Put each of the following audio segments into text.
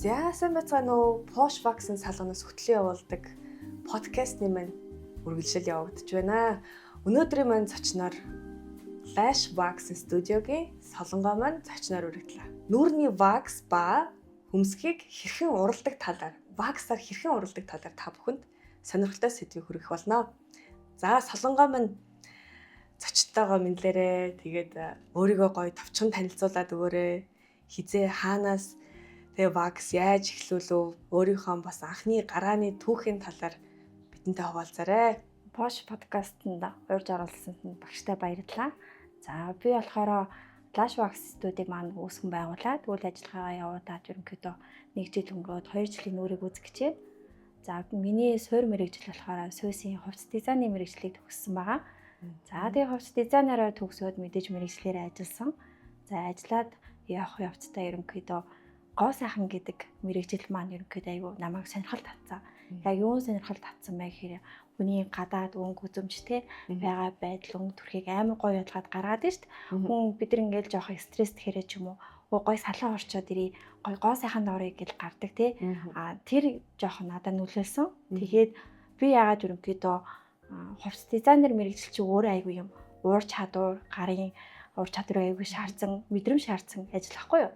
За сайн байцгаана уу? Posh Wax-ын салганаас хөтлөн явуулдаг подкастны маань үргэлжлэл явагдаж байна. Өнөөдрийн маань зочноор Lash Wax студиогийн солонгоо маань зочноор үргэлжлээ. Нүүрний wax ба хөмсгийг хэрхэн уралдаг талаар, wax-аар хэрхэн уралдаг талаар та бүхэнд сонирхолтой сэдвийг хүргэх болно. За солонгоо маань зочтойгоо мэдлээрээ тэгээд өөрийгөө гоё товчхон танилцуулаад өгөөрэй. Хизээ хаанаас тэгээ wax яаж эхлүүлв? Өөрийнхөө бас анхны гарааны түүхийн талаар бидэнтэй хуваалцаарай. Posh podcast-нд урьж оруулсанд нь багштай баярлалаа. За би болохоор Lash Wax студийг маань үүсгэн байгуулад үйл ажиллагаагаа явуулаад ерөнхийдөө 1 жил өнгөрөөд 2 жилийн нүрийг үүсгэж байна. За миний суурь мэргэжил болохоор Сүйсийн хувцас дизайны мэргэжлийг төгссөн байгаа. За тэгээ хувцас дизайнераар төгсөөд мэдээж мэргэжлээрээ ажилласан. За ажиллаад явах явцдаа ерөнхийдөө гоо сайхан гэдэг мэргэжил маань ерөнхийдөө аюу намайг сонирхол татсан. Яг юу сонирхол татсан бэ гэхээр хүний гадаад өнгө үзэмжтэй байгаа байдал өнгө төрхийг амар гоё ялгаад гаргаад нь шүү дээ. Хүн бид нар ингээл жоох стресс тэгэхээр ч юм уу гоё салаа орчоод ирээ гоо сайхан доорыг гэл гардаг тий. Тэр жоох надад нөлөөлсөн. Тэгээд би яагаад ерөнхийдөө хувцас дизайнер мэргэжил чи өөрөө аюу юм уур чадвар гарын уур чадвар аюу шаардсан мэдрэмж шаардсан ажил ахгүй юу.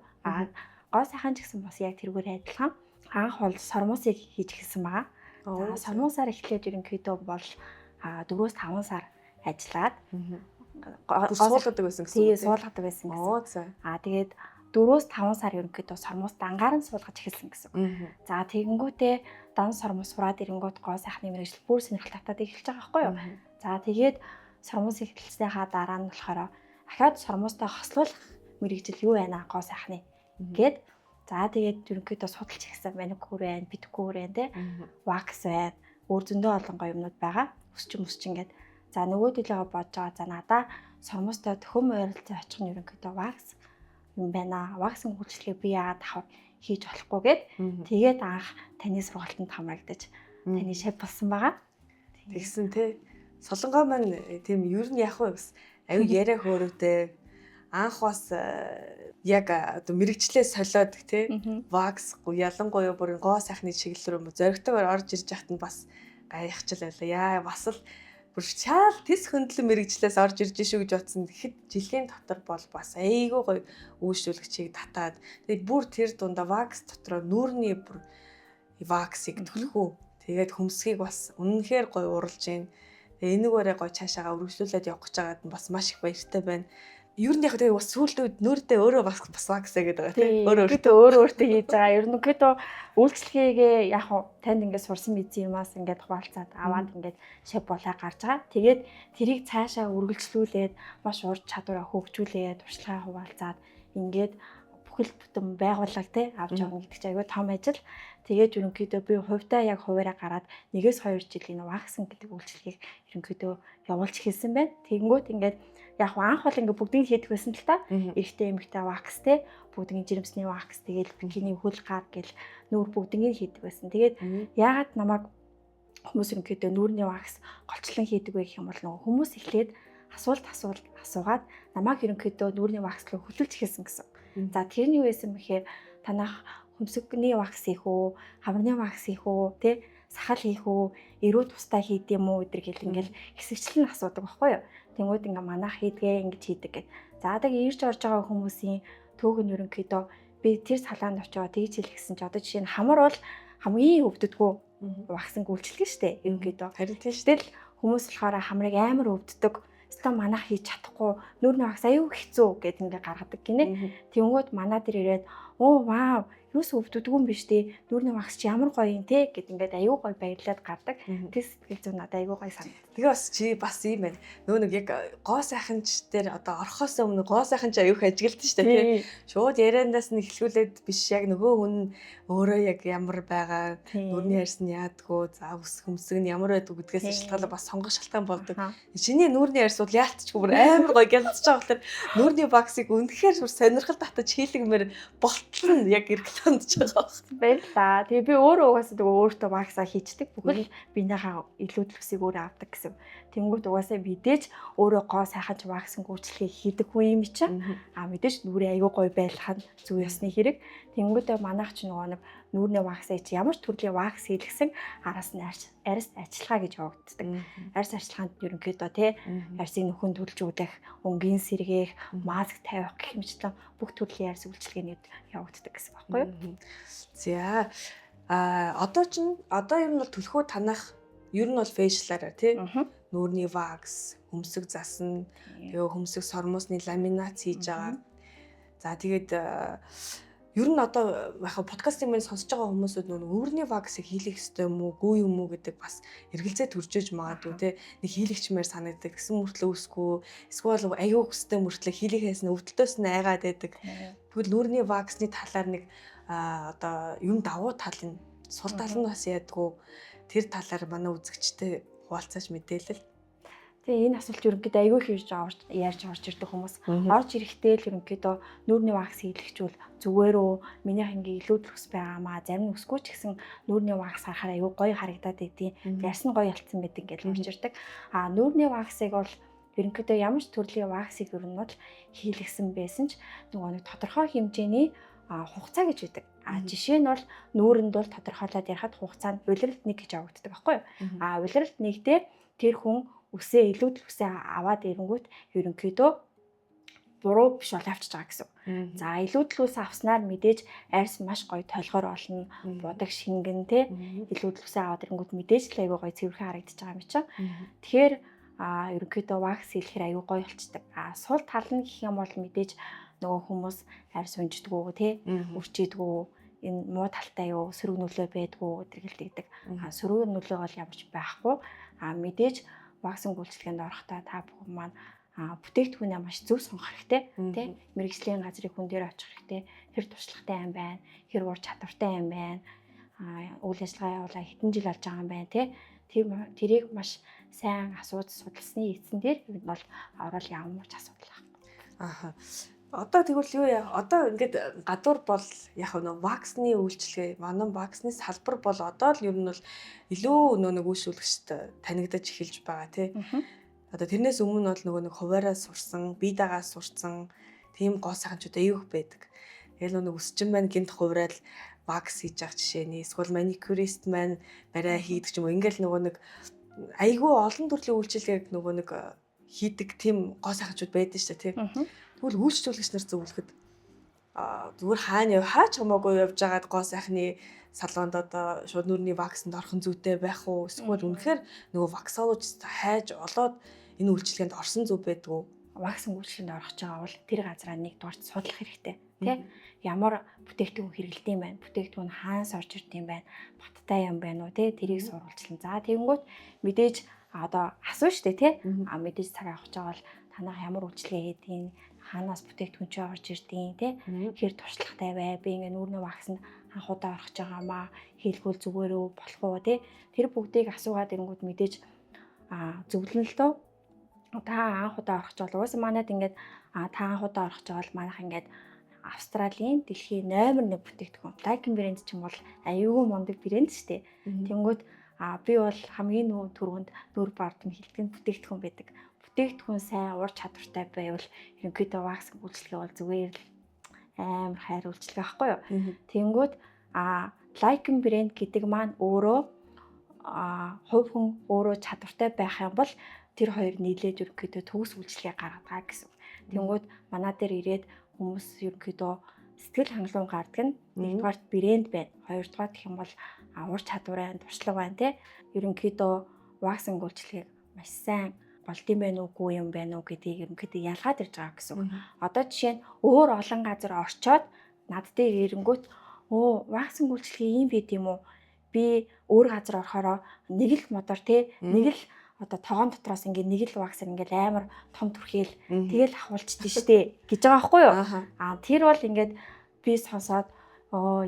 Гоо сайхан ч гэсэн бас яг тэргээр адилхан анх бол сормосыг хийж эхэлсэн байгаа. За сормосаар эхлээд ерөнхийдөө бол 4-5 сар ажиллаад суулгадаг байсан гэсэн үг. Тийм суулгадаг байсан гэсэн. Тэгээд 4-5 сар ерөнхийдөө сормос дангаар нь суулгаж эхэлсэн гэсэн. За тэгэнгүүтээ дан сормос сураад ирэнгүүт гоо сайхны мэргэжил бүр сонирхол татаад эхэлж байгаа байхгүй юу. За тэгээд сормос эхэлснийхаа дараа нь болохоор ахаад сормостой хослуулах мэргэжил юу байна гоо сайхны гээд за тэгээд ерөнхийдөө судалж ихсэн маникюр байна, педикюр байна те. Wax байна. Өөр зөндөө олон гоё юмнууд байгаа. Өсч ингээд. За нөгөө төлөөгөө бодож байгаа. За надаа сормостой төхөм ойролцоо очих нь ерөнхийдөө wax юм байна. Wax-ын үйлчлэгийг би яагаад авах хийж болохгүй гээд тэгээд анх таны сургалтанд хамрагдаж таны шеф болсон байгаа. Тэгсэн те. Солонгоо маань тийм ер нь яг уу бас аюу яриа хөөрөвтэй анх бас яг одоо мэрэгчлээ солиод тий wax ялангуяа бүр гоо сайхны чиглэл рүү зоригтойгоор орж ирж яхад нь бас гайхчил байлаа. Яа бас л бүр шаал тис хөндлөн мэрэгчлээс орж ирж шүү гэж бодсон. Тэгэхэд жилийн дотор бол бас айгүй гоё үйлчлүүлэгчийг татаад тэгээд бүр тэр дундаа wax дотроо нүүрний бүр wax-ыг төлхөө тэгээд хөмсгийг бас үнэнхээр гоё уралж гин. Тэгээ энэгээрээ гоё цаашаага үргэлжлүүлээд явах гэж байгаад нь бас маш их баяртай байна. Ер нь яг тэгээ бас сүүлдээ нүүрдээ өөрөө бас wax гэдэг байгаа тийм өөрөө хийж байгаа. Ерөнхийдөө үйлчлэгээ яг танд ингээд сурсан мэдсэн юмас ингээд хуваалцаад аваад ингээд шеф болоо гарч байгаа. Тэгээд тэрийг цаашаа үргэлжлүүлээд маш ур чадвараа хөгжүүлээд туршлагаа хуваалцаад ингээд бүхэл бүтэн байгууллага тий авч явна гэдэг чинь айгүй том ажил. Тэгээд ерөнхийдөө би хувьдаа яг хуваараа гараад 1-2 жилийн wax гэдэг үйлчлэгийг ерөнхийдөө явуулж эхэлсэн байна. Тэгэнгүүт ингээд яг анх бол ингээ бүгдийг хийдэг байсан л та. Эрэгтэй эмэгтэй wax те бүгдийн жирэмсний wax тэгэл бикини хөл гар гэл нүүр бүгдийг хийдэг байсан. Тэгээд яагаад намайг хүмүүс ерөнхийдөө нүүрний wax голчлон хийдэг вэ гэх юм бол нөгөө хүмүүс эхлээд асуугаад намайг ерөнхийдөө нүүрний wax руу хөтлөж эхэлсэн гэсэн. За тэрний юу байсан бэхээр танах хөмсгний wax хийх үү, хамрны wax хийх үү, те сахал хийх үү, эрүү тустай хийд юм уу гэдэр гэл ингээл хэсэгчлэн асуудаг байхгүй юу. Тэнгүүд ингээ манайх хийдгээ ингэж хийдэг гэд. За тэгээ ирж орж байгаа хүмүүсийн төг нь ерөнхийдөө би тэр салаанд очиод тэгж хэлгэсэн чи одоо жишээ нь хамар бол хамгийн өвддөггүй wax-ын үйлчлэг шүү дээ ерөнхийдөө. Харин тийм шүү. Тэгэл хүмүүс болохоор хамрыг амар өвддөг. Өстө манайх хийж чадахгүй нүүрний wax аюу хэцүү гэд ингээ гаргадаг гинэ. Тэнгүүд манаа дээр ирээд оо вау юус өвддөг юм биш тий нүүрний wax чи ямар гоё юм те гэд ингээд аюу гоё баярлаад гардаг. Тэр сэтгэл зүйн надад аюу гоё санагдав. Тэгээ бас чи бас юм байна. Нөгөө нэг яг гоо сайханч дээр одоо орхоос өмнө гоо сайханч аюух ажиглалт шүү дээ тий. Шууд яриандаас нь эхлүүлээд биш яг нөгөө хүн өөрөө яг ямар байгаа нүүрний арьс нь яадгүй за ус хөмсг нь ямар байдаг гэдгээс шалтгаалаад бас сонгох шалтгаан болдог. Чиний нүүрний арьс бол яалтчгүй бүр амар гоё гялцж байгаа болохоор нүүрний wax-ыг үнэхээр сонирхол татаж хийлгэмээр болтол нь яг эргэлт сандж байгаа баг. Баярлалаа. Тэгээ би өөрөө угаасаа тэгээ өөртөө ваксаа хийчдэг. Бүхэл биенийхээ илүүдлүсийг өөрөө авдаг гэсэн. Тэнгүүт угаасаа мэдээж өөрөө гоо сайхан ч ваксын гүйцэлгийг хийдэг хүн юм чинь. Мэдээж нүрээ аягүй гоё байлгах нь зүг ёсны хэрэг. Тэнгүүтээ манайх ч нөгөө нэг нүүрний ваксаа чи ямар ч төрлийн вакс хийлгсэн араас нь арьс арчилгаа гэж явагддаг. Арьс арчилгаанд ерөнхийдөө тий арьсыг нөхөн төлж үлэх, өнгийн сэргээх, маск тавих гэх мэтчлэн бүх төрлийн арьс үйлчилгээний явагддаг гэсэн баггүй юу? За одоо ер нь бол төлхөө танах ер нь бол фэйшиалаараа тий нүүрний вакс, хөмсөг засна, тэгээ хөмсөг сормосны ламинац хийж байгаа. За тэгээд ер нь одоо яхаа подкастын минь сонсож байгаа хүмүүсүүд нүүрний ваксыг хийлгэх ёстой юм уу, гүй юм уу гэдэг бас эргэлзээ төржиж магадгүй тий нэг хийлгчмээр санагддаг гэсэн мөртлөө үсгүй эсвэл аюу хөстэй мөртлөө хийлгэхээс нь өвдөлтөөс нь айгаад байдаг. Тэгвэл нүүрний ваксны талаар нэг одоо юм давуу тал нь сул тал нь бас ядгүй тэр талаар манай үзэгчтэй хуваалцаач мэдээлэл. Тэгээ энэ асуулт ерөнхийдөө аягүй ярьж орж ирдэг хүмүүс. Орж ирэхдээ л ерөнхийдөө нүүрний вакс хийлгэжүүл зүгээрөө минийх ингээ илүүдэл ус байгаамаа зарим нь өсгүй ч гэсэн нүүрний вакс харахаар аягүй гоё харагдаад байдیں۔ Ярьс нь гоё ялцсан байдаг гэж орж ирдэг. Нүүрний ваксыг бол ерөнхийдөө ямар ч төрлийн ваксыг ер нь бол хийлгэсэн байсан ч нөгөө нэг тодорхой хэмжээний хугацаа гэж байдаг. Жишээ нь бол нүүрэнд бол тодорхойлоод ярихад хугацаа нь улиралд 1 гэж явагддаг байхгүй юу? Улиралд 1-дээ тэр хүн үсээ илүүдэл үсээ аваад ирэнгүүт ерөнхийдөө буруу биш бол авчиж байгаа гэсэн. За илүүдэл үсээ авснаар мэдээж арьс маш гоё толгоор олно, будаг шингэн те илүүдэл үсээ аваад ирэнгүүт мэдээж л аягүй гоё цэвэрхэн харагдаж байгаа юм чинь. Тэгэхээр ерөнхийдөө вакс хийлэхээр аягүй гоё болчдаг. Сул тал нь гэх юм бол мэдээж нөгөө хүмүүс арьс унждаггүй те үрчийдгүү энэ муу талтай юу сөрөг нөлөө байдгүй тэргэлдэгдэг. Сөрөг нөлөө бол ямарч байхгүй. Мэдээж ваксын гүйцэтгэлд орохдоо та бүхэн маань бүтээгдэхүүнээ маш зөв сонгох хэрэгтэй тий мэргэжлийн газрын хүн дээр очих хэрэгтэй хэр туршлагатай юм байна хэр ур чадвартай юм байна үйл ажиллагаа явуулаа хэдэн жил болж байгаа юм байна тий тэрийг маш сайн асууж судалсны эзэн дээр энэ бол орол ямар ч асуудал байхгүй. Одоо тэгвэл юу яа одоо ингээд гадуур бол яг нэг ваксны үйлчилгээ манай ваксны салбар бол одоо л ер нь бол илүү нэг үйлчлүүлэгчд танигдаж эхэлж байгаа тий. Одоо тэрнээс өмнө бол нөгөө нэг хуваараа сурсан, бие дагаа сурсан тийм гоо сайханчууд аюух байдаг. Тэгэл нэг өсчин маань гинт хуваарал вакс хийж явах жишээний эсвэл маникюрист маань барай хийдэг ч юм уу ингээл нөгөө нэг айгүй олон төрлийн үйлчилгээг нөгөө нэг хийдэг тийм гоо сайханчууд байдаг шүү дээ тий. Тэгвэл үйлчлүүлэгч нар зөвлөхөд зүгээр хаана хаач хамаагүй явж байгаад гоо сайхны салонд одоо шууд нүүрний ваксанд орхон зүйтэй байх уу эсвэл үнэхээр нөгөө ваксологист хайж олоод энэ үйлчлэгэнд орсон зүв байдгүй ваксын үйлчлэгэнд орох гэж байгаа бол тэр газраа нэгдүгээр судлах хэрэгтэй тий ямар бүтээгдэхүүн хэрэглэдэг юм байна бүтээгдэхүүн хаанаас орж ирдэг юм байна баттай юм байна уу тий тэрийг сурвалжлан за тэгэнгүүт мэдээж одоо асуу штэ тий мэдээж цаг авах гэж байгаа бол танах ямар үйлчлэгээ хийдэг хаанаас бүтээгдэхүүн чи орж ирдэг тий хэр туршлагатай бай би ингээ нүүрний ваксанд анхудаа орох гэж байгаамаа хийлгүүл зүгээр үү болох уу тий тэр бүгдийг асуугаад ирэнгүүт мэдээж зөвлөн л дөө та анхудаа орох гэж бол уусаа манайд ингээд та анхудаа орох гэж бол манайх ингээд Австралийн дэлхийн номер 1 бүтээгдэхүүн Lycan брэнд ч юм бол аюулгүй мундаг брэнд шүү дээ. Тэнгүүд би бол хамгийн түрүүнд нүүр бардам хилтгэн бүтээгдэхүүн байдаг. Бүтээгдэхүүн сайн ур чадвартай байвал ерөнхийдөө вакс үйлчлэгээ бол зүгээр л амар хайр үйлчлэгээ байхгүй юу. Тэнгүүд Lycan брэнд гэдэг маань өөрөө хувь хүн өөрөө чадвартай байх юм бол тэр хоёр нийлээд ерөнхийдөө төгс үйлчлэгээ гаргадаг гэсэн. Тэнгүүд манай дээр ирээд хүмүүс ерөнхийдөө сэтгэл хангалуун гардаг нь нэгдүгээр брэнд байна. Хоёрдугаар гэх юм бол ур чадвар байна, туршлага байна тий. Ерөнхийдөө ваксын үйлчлэгийг маш сайн болдсон байх уугүй юм байна уу гэдгийг ерөнхийдөө ялгаад ирж байгаа гэсэн. Одоо жишээ нь өөр олон газар орчоод над дээр ирэнгүүт ваксын үйлчлэгээ ийм байд юм уу? Би өөр газар орохороо нэг л модоор тий нэг л одоо тогоон дотроос ингээд нэг л ваксаар ингээд амар том түрхэл тэгэл ахуулчихдээ штэ гэж байгаа байхгүй юу? Тэр бол ингээд би сонсоод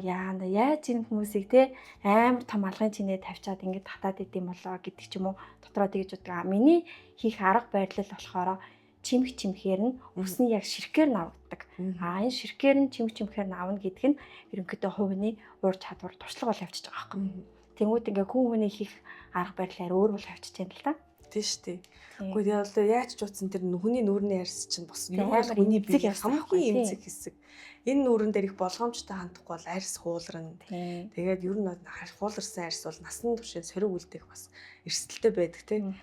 яана яаж энэ хүмүүсийг те амар том алгын чинээ тавьчаад ингээд татаад идэм болоо гэдэг ч юм уу дотроо тэгж боддог. Миний хийх арга барил болохоор чимхээр нь өсний яг ширхгээр нь авдаг. Энэ ширхгээр нь чимхээр нь авна гэдэг нь ерөнхийдөө хувийн уур чадвар туршлага бол явчихж байгаа байхгүй. Тэнгүүд ингээ хүн хүний хийх арга барилаар өөр бол явчихж байна л да. Тийм шүү дээ. Гэхдээ яа яаж ч утсан тэр хүний нүүрний арьс чинь бас хүний бие хамгийн эмзэг хэсэг. Энэ нүүрэн дээр их болгоомжтой хандахгүй бол арьс хуулрна. Тэгээд ер нь хууларсан арьс бол насан туршийн сориг үлдэх бас эрсдэлтэй байдаг тийм.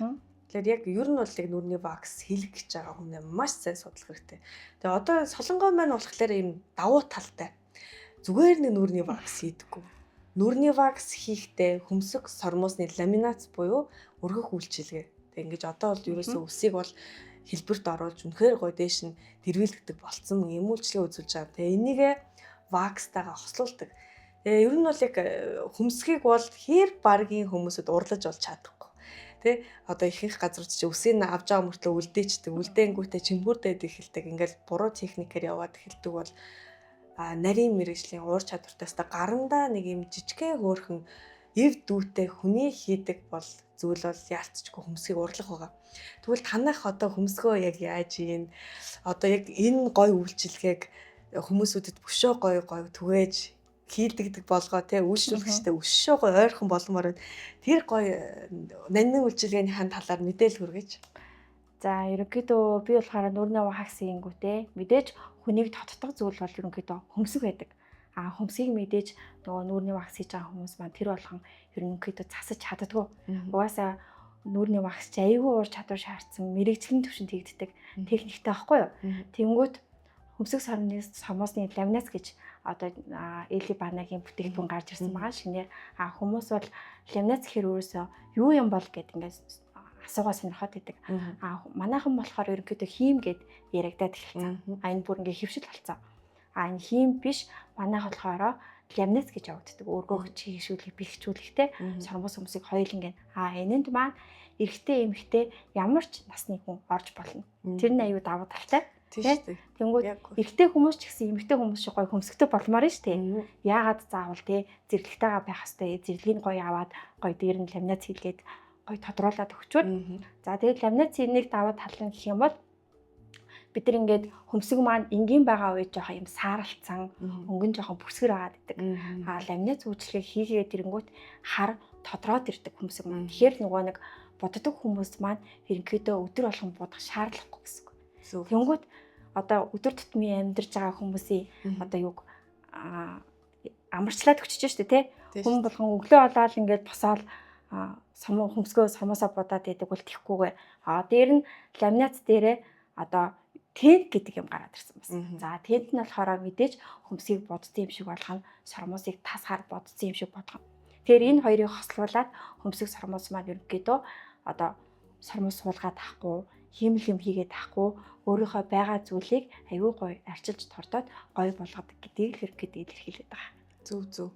Тэгэхээр яг ер нь бол яг нүрний вакс хийх гэж байгаа хүнээ маш сайн судлах хэрэгтэй. Тэгээ одоо солонгой маань болохоор ийм давуу талтай. Зүгээр нэг нүрний вакс хийдэггүй. Нүрний вакс хийхдээ хөмсөг сормоосны ламинац буюу өргөх үйлчилгээ. Тэг ингэж одоо бол ерөөсөө үсийг бол хэлбэрт оруулж үнэхээр гоё дээш нь дэрвэлддэг болцсон юм үйлчлэг үзүүлж байгаа. Тэгээ энийг вакстайгаа хослуулдаг. Тэгээ ер нь бол яг хөмсгийг бол хэр баргийн хүмүүсэд урлаж олж чадахгүй. Тэ одоо ихэнх газар чи үсийг авч байгаа мөртлөө үлдээчдэг. Үлдээнгүүтээ чимхүүрдээд эхэлдэг. Ингээл буруу техникээр яваад эхэлдэг бол нарийн мэргэжлийн уур чадвартайс гарандаа нэг юм жижигхэн хөөрхөн эв дүүтэй хүний хийдэг бол зүйл бол яалтчгүй хөмсгийг урлах байгаа. Тэгвэл танах одоо хөмсгөө яг яаж ийн одоо яг энэ гой үйлчилгээг хүмүүсүүдэд бөшөө гой түгээж хийдэгдэг болгоо те үйлчлүүлэгчтэй өшөө гой ойрхон болмоор тэр гой нандин үйлчилгээнийхэн талаар мэдээлэл хүргэж. За ерөнхийдөө би болохоор нүрний вакс хийнгүүтээ мэдээж хүнийг тоттдог зүйл бол ерөнхийдөө хөмсөг байдаг. Хөмсгийг мэдээж нөгөө нүрний вакс хийж байгаа хүмүүс маань тэр болгон ерөнхийдөө засаж чаддгүй. Угаасаа нүрний вакс ч аюулгүй уур чадвар шаардсан мэрэгжлийн түвшинд хийгддэг техниктэй байхгүй юу? Тэнгүүт хөмсөг сормоосны ламинац гэж одоо Эли Банагийн бүтээгдэхүүн гарч ирсэн байгаа шинээр. Хүмүүс бол ламинац гэхэр өөрөөсөө юу юм бол гэд ингээд асуугаа сонирхоод байдаг. Манайхан болохоор ерөнхийдөө хийм гэд яригадаад эхэлсэн. Энэ бүр ингээд хөвшил болцсон. Энэ хийм биш манайх болохоор ламинац гэж явагддаг. Өргөөх чийгшүүлэх, бэхжүүлэхтэй сормоос хөмсгийг хоёуланг энэнд маань эрэгтэй эмэгтэй ямар ч насны хүн орж болно. Тэр нь аюу давуу талтай. Тэнгүүд эрэгтэй хүмүүс ч гэсэн эмэгтэй хүмүүс шиг гоё хөмсгтэй болмоор нь шүү дээ. Яагаад заавал те зэрлэгтэйгээ байх хэвээр зэрлэгийг гоё аваад гоё дээр нь ламинац хийлгээд гоё тодруулаад өгчвөл. За тэгээд ламинац нэг давуу тал нь гэх юм бол бид нар ингээд хөмсөг маань энгийн байгаа үед жоохон юм сааралцсан, өнгөн жоохон бүсгэр аваад идэг. Ламинац үйлчлэгийг хийгээд ирэнгүүт хар тодроод ирдэг хөмсөг маань. Тэгэхээр нөгөө нэг боддог хүмүүс маань ерөнхийдөө өдөр болгон будах шаардлагагүй гэсэн. Тэнгүүт одоо өдөр тутмын амьдарч байгаа хүмүүсийн одоо юг амарчлаад өчөж штэ тий. Хүн болгон өглөө болоод ингээд босоод хөмсгөө сормоосоо будаад идэг бол тэхгүйгээ. Дээр нь ламинац дээрээ одоо тент гэдэг юм гараад ирсэн бас. За тент нь болохоор мэдээж хөмсгийг бодсон юм шиг болгоно, сормоосыг тасгаар бодсон юм шиг болгоно. Тэгэхээр энэ хоёрыг хослуулад хөмсөг сормоос маань ерөнхийдөө одоо сормоос суулгаад тахгүй, хиймэл юм хийгээд тахгүй, өөрийнхөө байгаа зүйлийг аюу гоё арчилж тордоод гоё болгодог гэдгийг хэрэг илэрхийлээд байгаа. Зөв.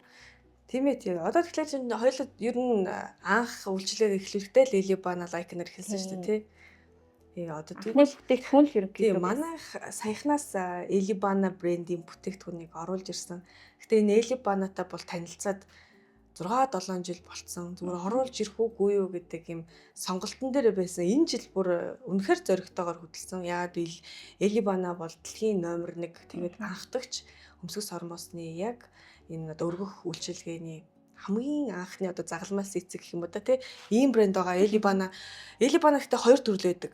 Тийм ээ. Одоо тэгэхээр чинь хоёулаа ер нь анх үйлчлэл эхлэхдээ л Эли Бана лайкнер эхэлсэн шүү дээ, тий. Одоо тэгвэл бүтээгдэхүүн л ерөнхийдөө манайх саяхнаас Эли Бана брендийн бүтээгдэхүүнийг оруулж ирсэн. Гэтэ энэ Эли Банатай бол танилцаад 6-7 жил болцсон. Зүгээр оруулж ирэх үгүй юу гэдэг юм сонголтон дээр байсан. Энэ жил бүр үнэхээр зоригтойгоор хөдөлсөн. Яагаад гэвэл Эли Бана бол дэлхийн номер 1 тэгээд анхдагч хөмсөг сормоосны яг энэ одоо өргөх үйлчилгээний хамгийн анхны одоо загалмаас эцэг гэх юм уу да тий. Ийм брэнд байгаа Эли Бана. Эли Бана гэхдээ 2 төрөл байдаг.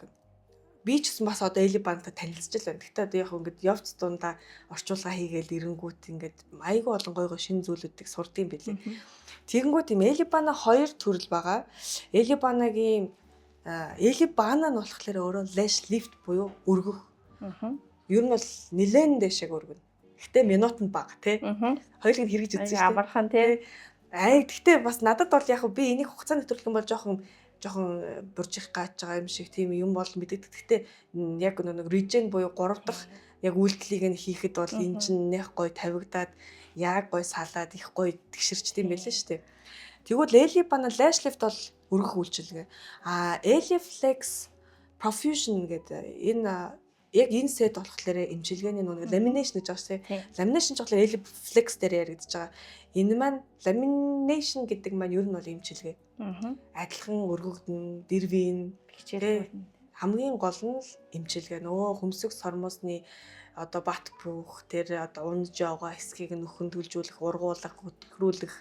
Би ч гэсэн бас одоо Эли Банатай танилцж л байна. Гэхдээ одоо яг ингээд явц дундаа орчуулга хийгээл ирэнгүүт ингээд айгүй олон гой шинэ зүйлүүдийг сурд юм билээ. Тэгэнгүүт юм Эли Бана 2 төрөл байгаа. Эли Банагийн Эли Бана нь болохоор өөрөө lash lift буюу өргөх. Ер нь бол нэлээд дэшег өргөнө. Гэхдээ минут нь бага тий. Хоёулыг нь хэрэгж үзсэн шүү дээ. Амархан тий. Гэхдээ бас надад бол яг би энийг хугацааны төрлөх юм бол жоохон буржих гааж байгаа юм шиг тийм юм бол мэддэг. Гэхдээ яг нэг режен буюу 3 дахь яг үйлдэлийг нь хийхэд бол энэ чинь нэх гой тавигдаад яг гой салаад их гой тэгшэрчтэй юм байлээ шүү дээ. Тэгвэл Эли Бана lash lift бол өргөх үйлчилгээ. Eli Flex Profusion гэдэг энэ яг энэ сет болохоор эмчилгээний нэг lamination гэж байгаа шээ. Lamination ч болохоор Eli Flex дээр яригдж байгаа. Энэ маань lamination гэдэг маань ер нь бол эмчилгээ. Адилхан өргөгдөн, дэрвийн, хичээл хамгийн гол нь л эмчилгээ. Нөгөө хөмсөг сормосны одоо бат бөх тэр одоо унж яваа хэсгийг нөхөн төлжүүлэх, ургуулах, хөтгөрүүлэх.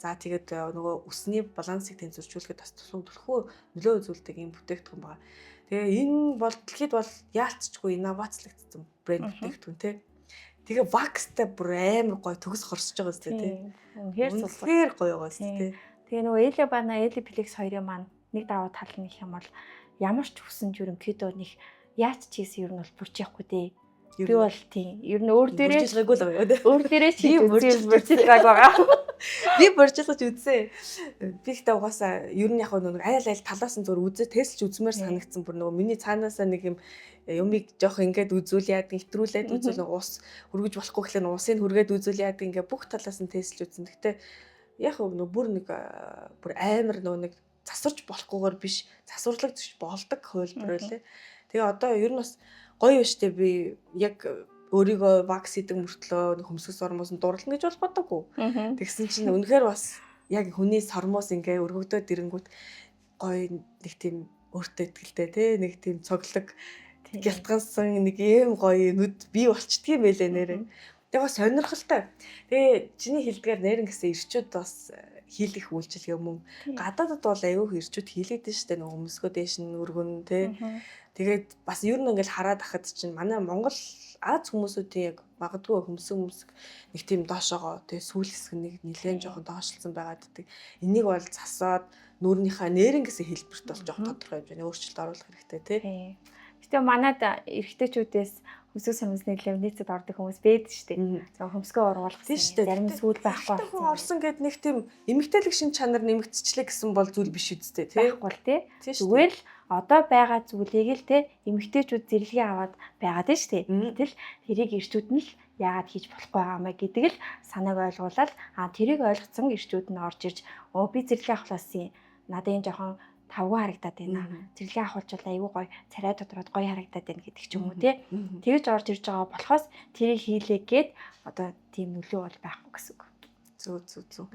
За тэгээд нөгөө өсний балансыг тэнцвэржүүлэхэд бас түлхүү нөлөө үзүүлдэг юм бүтээгдэхүүн байна. Тэгээ энэ бол дэлхийд бол яалтчгүй инновацлагдсан брэнд бүтээгдэхүүн тий. Тэгээ вакстай бүр амар гоё төгс хорсож байгаа зү тий. Үнэхээр гоё байгаа зү тий. Тэгээ нөгөө Эле Бана, Эле Плекс хоёрын маань нэг давуу тал нь гэх юм бол ямар ч хүссэн ерөнхийдөө нэг яаж ч хийсэн ер нь бол бүржихгүй дээ. Би бол тийм ер нь өөр дээрээ бүржилгаагүй л байгаа тий. Өөр дээрээ чи бүржилгааг байгаа. Би бүржилгаж үзээ. Би ихтэй угаасаа ер нь яг нэг айл талаас нь зур үзээ тестч үзмээр санагдсан бүр нөгөө миний цаанаасаа нэг юмыг жоох ингээд үзүүл яадаг хэтрүүлээд үзүүл ус хөргөж болохгүй гэхлээр усыг хүргээд үзүүл яадаг ингээд бүх талаас нь тестч үзсэн. Гэхдээ яг нөгөө бүр амар нөгөө нэг засварч болохгүйгээр биш засварлагдчих болдог хөлбөр үлээ. Тэгээ одоо ер нь бас гоё биш дээ би яг өөрийгөө вакс хийдэг мөртлөө хөмсгөл сормоос нь дурлна гэж бол бодоггүй. Тэгсэн чинь үнэхээр бас яг хүний сормоос ингээ өргөгдөөд ирэнгүүт гоё нэг тийм өөртөө ихтэй тий нэг тийм цоглог гялтгансан нэг юм гоё нүд бий болчдгийм байлээ нэрээ. Тэгээ бас сонирхолтой. Тэгээ чиний хэлдгээр нэрэн гэсэн ирчүүд бас хийлэх үйлчилгээ мөн гадаадд бол аюух ирчүүд хийлээдэж штэ нэг хөмсгөө дээш нь өргөн тий. Тэгээд бас ер нь ингээл хараад ахад чинь манай Монгол Аз хүмүүсүүдийн яг магадгүй хөмсөг нэг тийм доошоогоо тэгээ сүүл хэсэг нэг нэлээд жоохон доошлсон байгаад байдаг. Энийг бол засаад нүүрнийхээ нэрэн гэсэн хэлбэрт бол жоохон тодорхой хэмжээний өөрчлөлт оруулах хэрэгтэй тий. Гэтэ манад эрэгтэйчүүдээс хөмсөг сормосны лавницад ордог хүмүүс байдаг шүү дээ. За хөмсгөө ургуулах тийм шүү дээ. Зарим сүүл байхгүй болсон. Орсон гэд нэг тийм эмэгтэйлэг шин чанар нэмэгдчихлээ гэсэн бол зүйл биш үсттэй тий. Байхгүй л тий. Зүгээр л одоо байгаа зүйлийг л тий эмэгтэйчүүд зэрлэгээ аваад байгаад нь шүү дээ. Гэтэл тэрийг ирчүүд нь л яагаад хийж болохгүй байгаамаа гэдэг л санааг ойлгуулаад тэрийг ойлгоцсон ирчүүд нь орж ирж би зэрлэгээ авахлаас надад энэ жоохон тавгүй харагдаад байна. Зэрлэгээ авахулчвал айгүй гоё царай додроод гоё харагдаад байна гэдэг ч юм уу тий. Тэгж орж ирж байгаа болохоос тэрийг хийлээ гээд одоо тийм нөлөө бол байхгүй гэсэн үг. Зүг.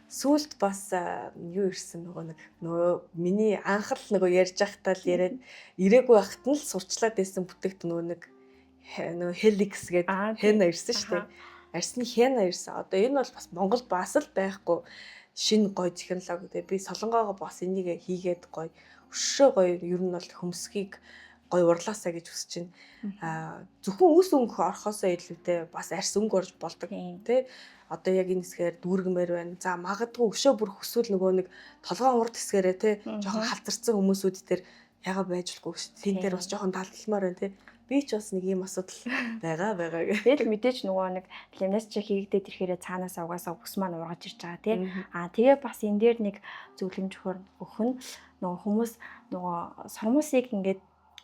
Сүүлд бас юу ирсэн нөгөө миний анхал нөгөө ярьж байхдаа л яриад ирээгүй байхад нь л сурчлаад байсан бүтээгдэхүүн нөгөө Helix гэдэг хена ирсэн шүү дээ. Арсны хена ирсэн. Одоо энэ бол бас Монголд бас л байхгүй шинэ гоё технологи гэдэг. Би солонгоогоо бас энийг хийгээд гоё өшөө гоё ер нь бол хөмсгийг гоё урлаасаа гэж хүсэж байна. Зөвхөн үс өнгө орхосоо илүүтэй бас арс өнгө орж болдог тий. Одоо яг энэ хэсгээр дүүргмээр байна. За магадгүй өшөө бүр хүсвэл нөгөө нэг толгоон урд хэсгээрээ тий жоохон халдварсан хүмүүсүүд дээр яга байж болохгүй шүү. Тэн дээр бас жоохон талдалмаар байна тий. Би ч бас нэг юм асуудал байгаа гэх. Тэгэл мэдээж нөгөө нэг лимнас чи хийгдээд ирэхээр цаанаас угаасаа ус маань ургаж ирж байгаа тий. Тэгээ бас энэ дээр нэг зөвлөмж өгөх нь нөгөө хүмүүс нөгөө сормосыг ингээд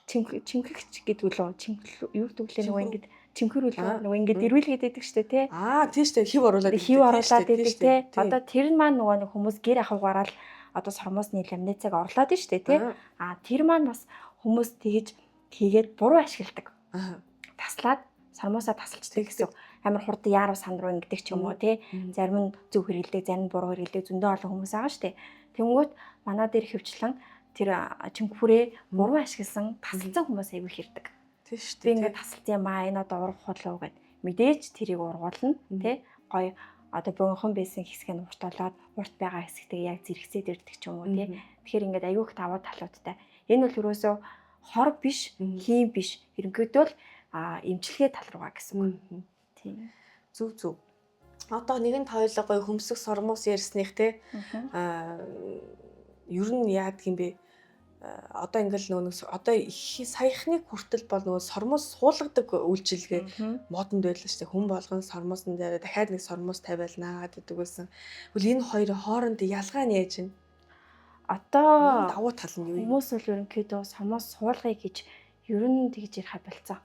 чимхэгч гэдэг үлээ юу гэвэл нөгөө ингээд чимхэрүүлээ нөгөө ингээд дэрвэлгээд байдаг штэ тий. Тийм штэ хив оруулаад байдаг тий. Одоо тэр нь маань нөгөө нэг хүмүүс гэр ахугаараа л одоо сормосны ламинацыг орлоод нь штэ тий. Тэр маань бас хүмүүс тэгж хийгээд буруу ашигладаг. Таслаад сормосоо тасалчдаг гэсэн. Амар хурд яаруу сан руу ингэдэг ч юм уу тий. Зарим нь зөв хэрэглэдэг, зарим нь буруу хэрэглэдэг зөндөө олон хүмүүс байгаа штэ. Тэнгүүт манай дээр хөвчлэн тэр чимхүрээ буруу ашигласан тасалсан хүмүүс аягүй хэрдэг. Тийм шүү дээ. Би ингээд тасалт юм энэ одоо ургах болов гэд мэдээж тэрийг ургуулна тий. Гоё одоо бөөнхөн байсан хэсэг нь уртолоод урт байгаа хэсэгтэйг яг зэрэгцээд ирдэг ч юм уу тий. Тэгэхээр ингээд аягүй их давуу талуудтай. Энэ бол ерөөсөө хор биш, хийм биш. Ерөнхийдөө л эмчилгээ тал руугаа гэсэн үг. Тийм. Зүг. Одоо нэгэнт хоёулаа гоё хөмсөг сормоос ярьсных те ер нь яадаг юм бэ? Одоо ингээл одоо саяхныг хүртэл бол нөгөө сормоос суулгадаг үйлчилгээ модонд байлаа шүү дээ. Хүн болгон сормоосон дээр дахиад нэг сормоос тавиалнаа гэдэг байсан. Тэгвэл энэ хоёрын хооронд ялгаа нь яаж вэ? Одоо давуу тал нь юу юм? Хүмүүс бол ерөнхийдөө сормоос суулгая гэж ер нь тэгж ярих болцсон.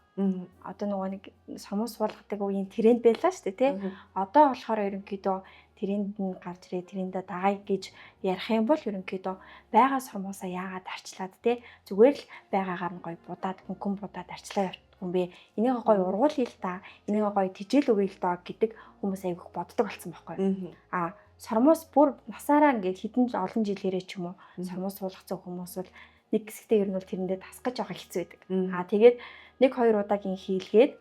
Одоо нөгөө нэг сормоос суулгадаг үеийн тренд байлаа шүү дээ тий. Одоо болохоор ерөнхийдөө тренд нь гарч ирээ трендээ дагая гэж ярих юм бол ерөнхийдөө байгаа сормоосоо яагаад арчлаад тий. Зүгээр л байгаагаар нь гоё будаад хөнгөн будаад арчлаа явчихгүй юм бэ. Энийг гоё ургуулъя л та. Энийг гоё тижэл өгье л доо гэдэг хүмүүс айгүйх боддог болсон байхгүй. Сормоос бүр насаараа ингээд хэдэн олон жилээрээ ч юм уу сормоос суулгацсан хүмүүс бол нэг хэсэгтээ ер нь бол тэрэндээ тасгаж байгаа хэцүү байдаг. Тэгээд 1-2 удаагийн хийлгээд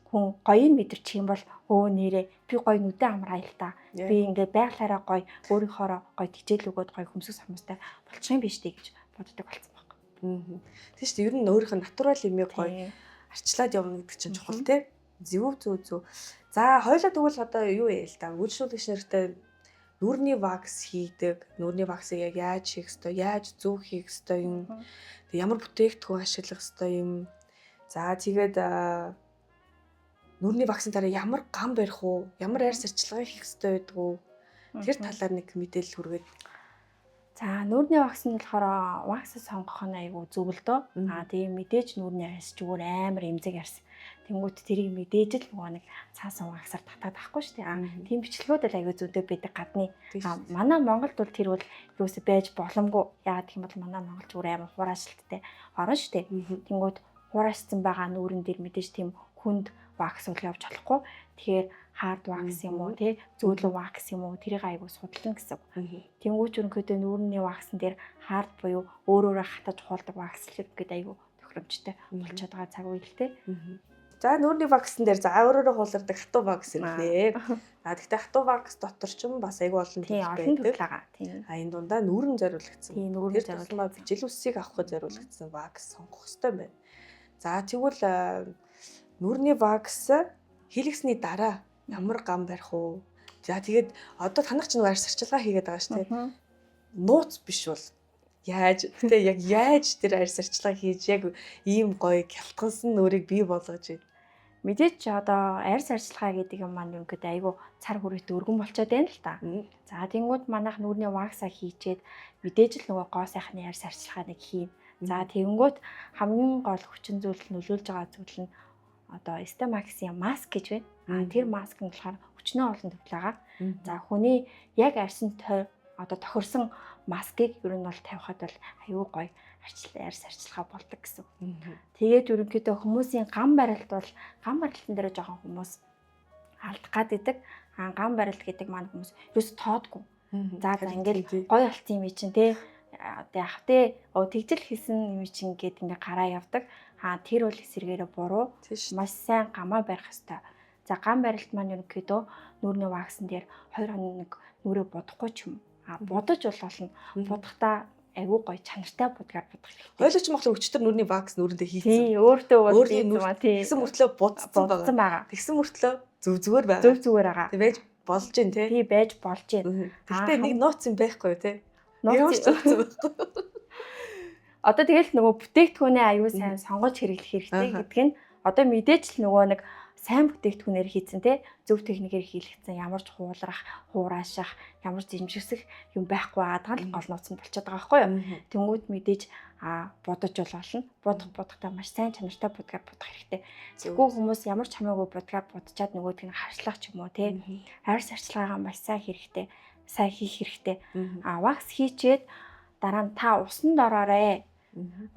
хүн гоёыг мэдэрчих юм бол өө нэрээ би гоё нүдэн амраая л та. Би ингээд байглаараа гоё өөрийнхоороо гоё тижэл өгөөд гоё хөмсөс хүмүүстэй болчих юм биш үү гэж боддог болсон байна. Тийм шүү дээ. Ер нь өөрийнх нь натурал имийг гоё арчлаад явна гэдэг чинь чухал те. Зөв. За хоёлаа тэгвэл одоо юу яа л да. Үйлчлүүлэгч нартай нүрний вакс хийдэг. Нүрний ваксыг яг яаж хийх ёстой, яаж зөв хийх ёстой юм. Тэг ямар бүтээгдэхүүн ашиглах ёстой юм. За тэгээд нүрний ваксын дараа ямар гам барих уу? Ямар арьс арчилгаа хийх ёстой байдаг уу? Тэр талаар нэг мэдээлэл хүргээд. За нүрний вакс нь болохоор вакс сонгох нь айгүй зөв л дөө. Тийм мэдээж нүрний арьс зүгээр амар эмзэг арьс. Тэнгүүт тэрийг мэдээж л нөгөө нэг цаасан ваксаар татаад авахгүй шүү дээ. Тийм бичлэгүүд л айгүй зүйтэй байдаг гадны. Манай Монголд бол тэр бол юусе байж боломгүй. Яагаад гэх юм бол манай Монгол зүгээр амар хураашилттай орно шүү дээ. Тэнгүүт хураашсан байгаа нүрэн дээр мэдээж тийм хүнд вакс бол явж болохгүй. Тэгэхээр хард вакс юм уу тий зөөлөн вакс юм уу тэрийг айгуу судална гэсэн. Тэнгүүч ерөнхийдөө нүүрний ваксан дээр хард буюу өөрөөрөө хатаж хуулдаг вакс гэдэг айгуу тохиромжтой болчиход байгаа цаг үе л тий. За нүүрний ваксан дээр за өөрөөрөө хуулдаг хатуу вакс ирлээ. За гэхдээ хатуу вакс дотор ч юм бас айгуу олон төрөл байгаа. Тийм. Энэ дундаа нүүрэн зориулагдсан. Тийм нүүрэн зориулсан bijил үсийг авахд зориулагдсан вакс сонгох хэрэгтэй байна. За тэгвэл нүүрний вакс хийлгэсний дараа ямар гам барих уу? За тэгээд одоо танах ч нэг арьс арчилгаа хийгээд байгаа шүү дээ. Нууц биш бол яаж тэгээ яг яаж тэр арьс арчилгаа хийж яг ийм гоё хялтгансан нүрийг бий болгож байна. Мэдээч одоо арьс арчилгаа гэдэг юм маань ингээд айгүй цар хүрээтэй өргөн болчиход байна л та. За тэнгууд манайх нүрний ваксаа хийчээд мэдээж л нөгөө гоо сайхны арьс арчилгааныг хийн. За тэнгууд хамгийн гол хүчин зүйл нөлөөлж байгаа зүйл нь одоо Estemax-ийн маск гэж байна. Тэр маск нь болохоор хүчнээ олон төрөл байгаа. За хүний яг арьсан одоо тохирсон маскыг ер нь бол тавихад бол аюу гоё арьс арчилгаа болдог гэсэн. Тэгээд ерөнхийдөө хүмүүсийн гам барилт бол гам барилтан дээр жоохон хүмүүс алдах гад идэг. Гам барилт гэдэг маань хүмүүс ерөөс тоодгүй. За ингээд гоё алт юм чинь те яг те тэгжэл хийсэн юм чинь ингээд ингээ гараа явдаг. Тэр бол эсэргээрээ буруу. Маш сайн гамаа барих ёстой. За гам барилт маань ерөнхийдөө нүрний ваксан дээр 2 хоног нүрээ бодохгүй ч юм. Бодож болно. Бодахдаа айгүй гоё чанартай будгаар будах хэрэгтэй. Хойлооч мохлын өчтөр нүрний вакс нүрэндээ хийсэн. Тийм, өөртөө хийсэн маа тийм. Тэгсэн мөртлөө будсан байгаа. Тэгсэн мөртлөө зүгээр байгаа. Зүгээр байгаа. Тэг байж болж гин тий. Тийм байж болж гин. Гэтэ нэг нууц юм байхгүй тий. Нууц байхгүй. Одоо тэгэл нөгөө бүтээгдэхүүнээ аюу сайн сонгож хэрэглэх хэрэгтэй гэдг нь одоо мэдээж л нөгөө нэг сайн бүтээгдэхүүнээр хийцэн те зөв техникээр хийлгэсэн ямар ч хуулрах, хураашах, ямар ч дэмжигсэх юм байхгүй байгаа л гол нууц нь болчиход байгаа байхгүй юу. Тэнгүүд мэдээж будаж болно. Будахдаа маш сайн чанартай будгаар будах хэрэгтэй. Тэгвэл хүмүүс ямар ч хамаагүй будгаар будчаад нөгөөдг нь харшлах ч юм уу те арьс арчилгаагаа маш сайн хэрэгтэй, сайн хийх хэрэгтэй. Вакс хийчээд дараа нь та усанд ороорой.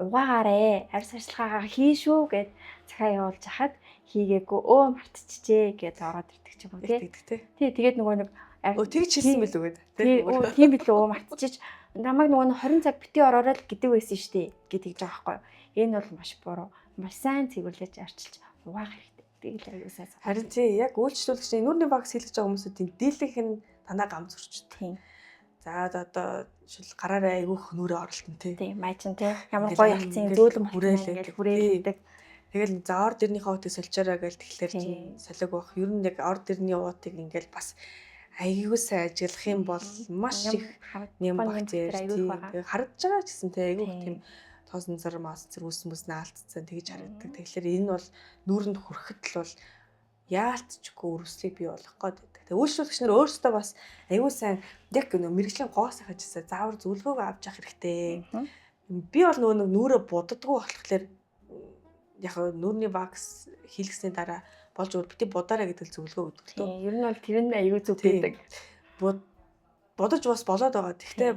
Угаагаарэ арьс арчилгаагаа хийшүү гэд захаа явуулж хахад хийгээгүй мартчихжээ гэж ороод ирдэг ч юм уу тий. Тэгээд нөгөө нэг тэгж хэлсэн мэл үгээд тийм билүү мартчихж намайг нөгөө 20 цаг бити ороорой л гэдэг байсан штэ гэдэг жаа байхгүй. Энэ бол маш буруу. Маш сайн цэвэрлэж арчилж угаах хэрэгтэй. Тэгэл аюу сайн. Харин тий яг үйлчлүүлэгчний нүрний вакс хийлгэж байгаа хүмүүсийн дийлэнх нь танаа гам зурч. Тийм. За одоо шил гараараа айгүйх нүрээ оролтон тий. Тийм майчин тий. Ямар гоё алцсан зөөлөн хүрээлээд хүрээлдэг. Тэгэл за ор дэрнийхээ уутыг соличоорой гэж тэгэхээр чинь солиг байх. Ер нь яг ор дэрний уутыг ингээл бас айгүй сайн ажиглах юм бол маш их нэм баг зэрэг харагдж байгаа ч гэсэн тий айгүй тийм тоосон зар мас зэрэг үснэ алдцсан тэгж харагддаг. Тэгэхээр энэ бол нүрэнд хүрэхэд л бол яалтчгүй өрөслийг бий болгох гээд. Тэгээ үйлчлүүлэгч нар өөрсдөө бас аюу сайн яг мэрэгжлийн гоос хажисаа заавар зөвлөгөөгөө авч явах хэрэгтэй. Би бол нөгөө нүрээ буддаггүй болохоор яг нүрний вакс хийлгэсний дараа болж өөр бити будаараа гэдэг зөвлөгөө өгдөг л дөө. Ер нь бол тэр нь аюу зүг байдаг. Будаж бас болоод байгаа. Гэхдээ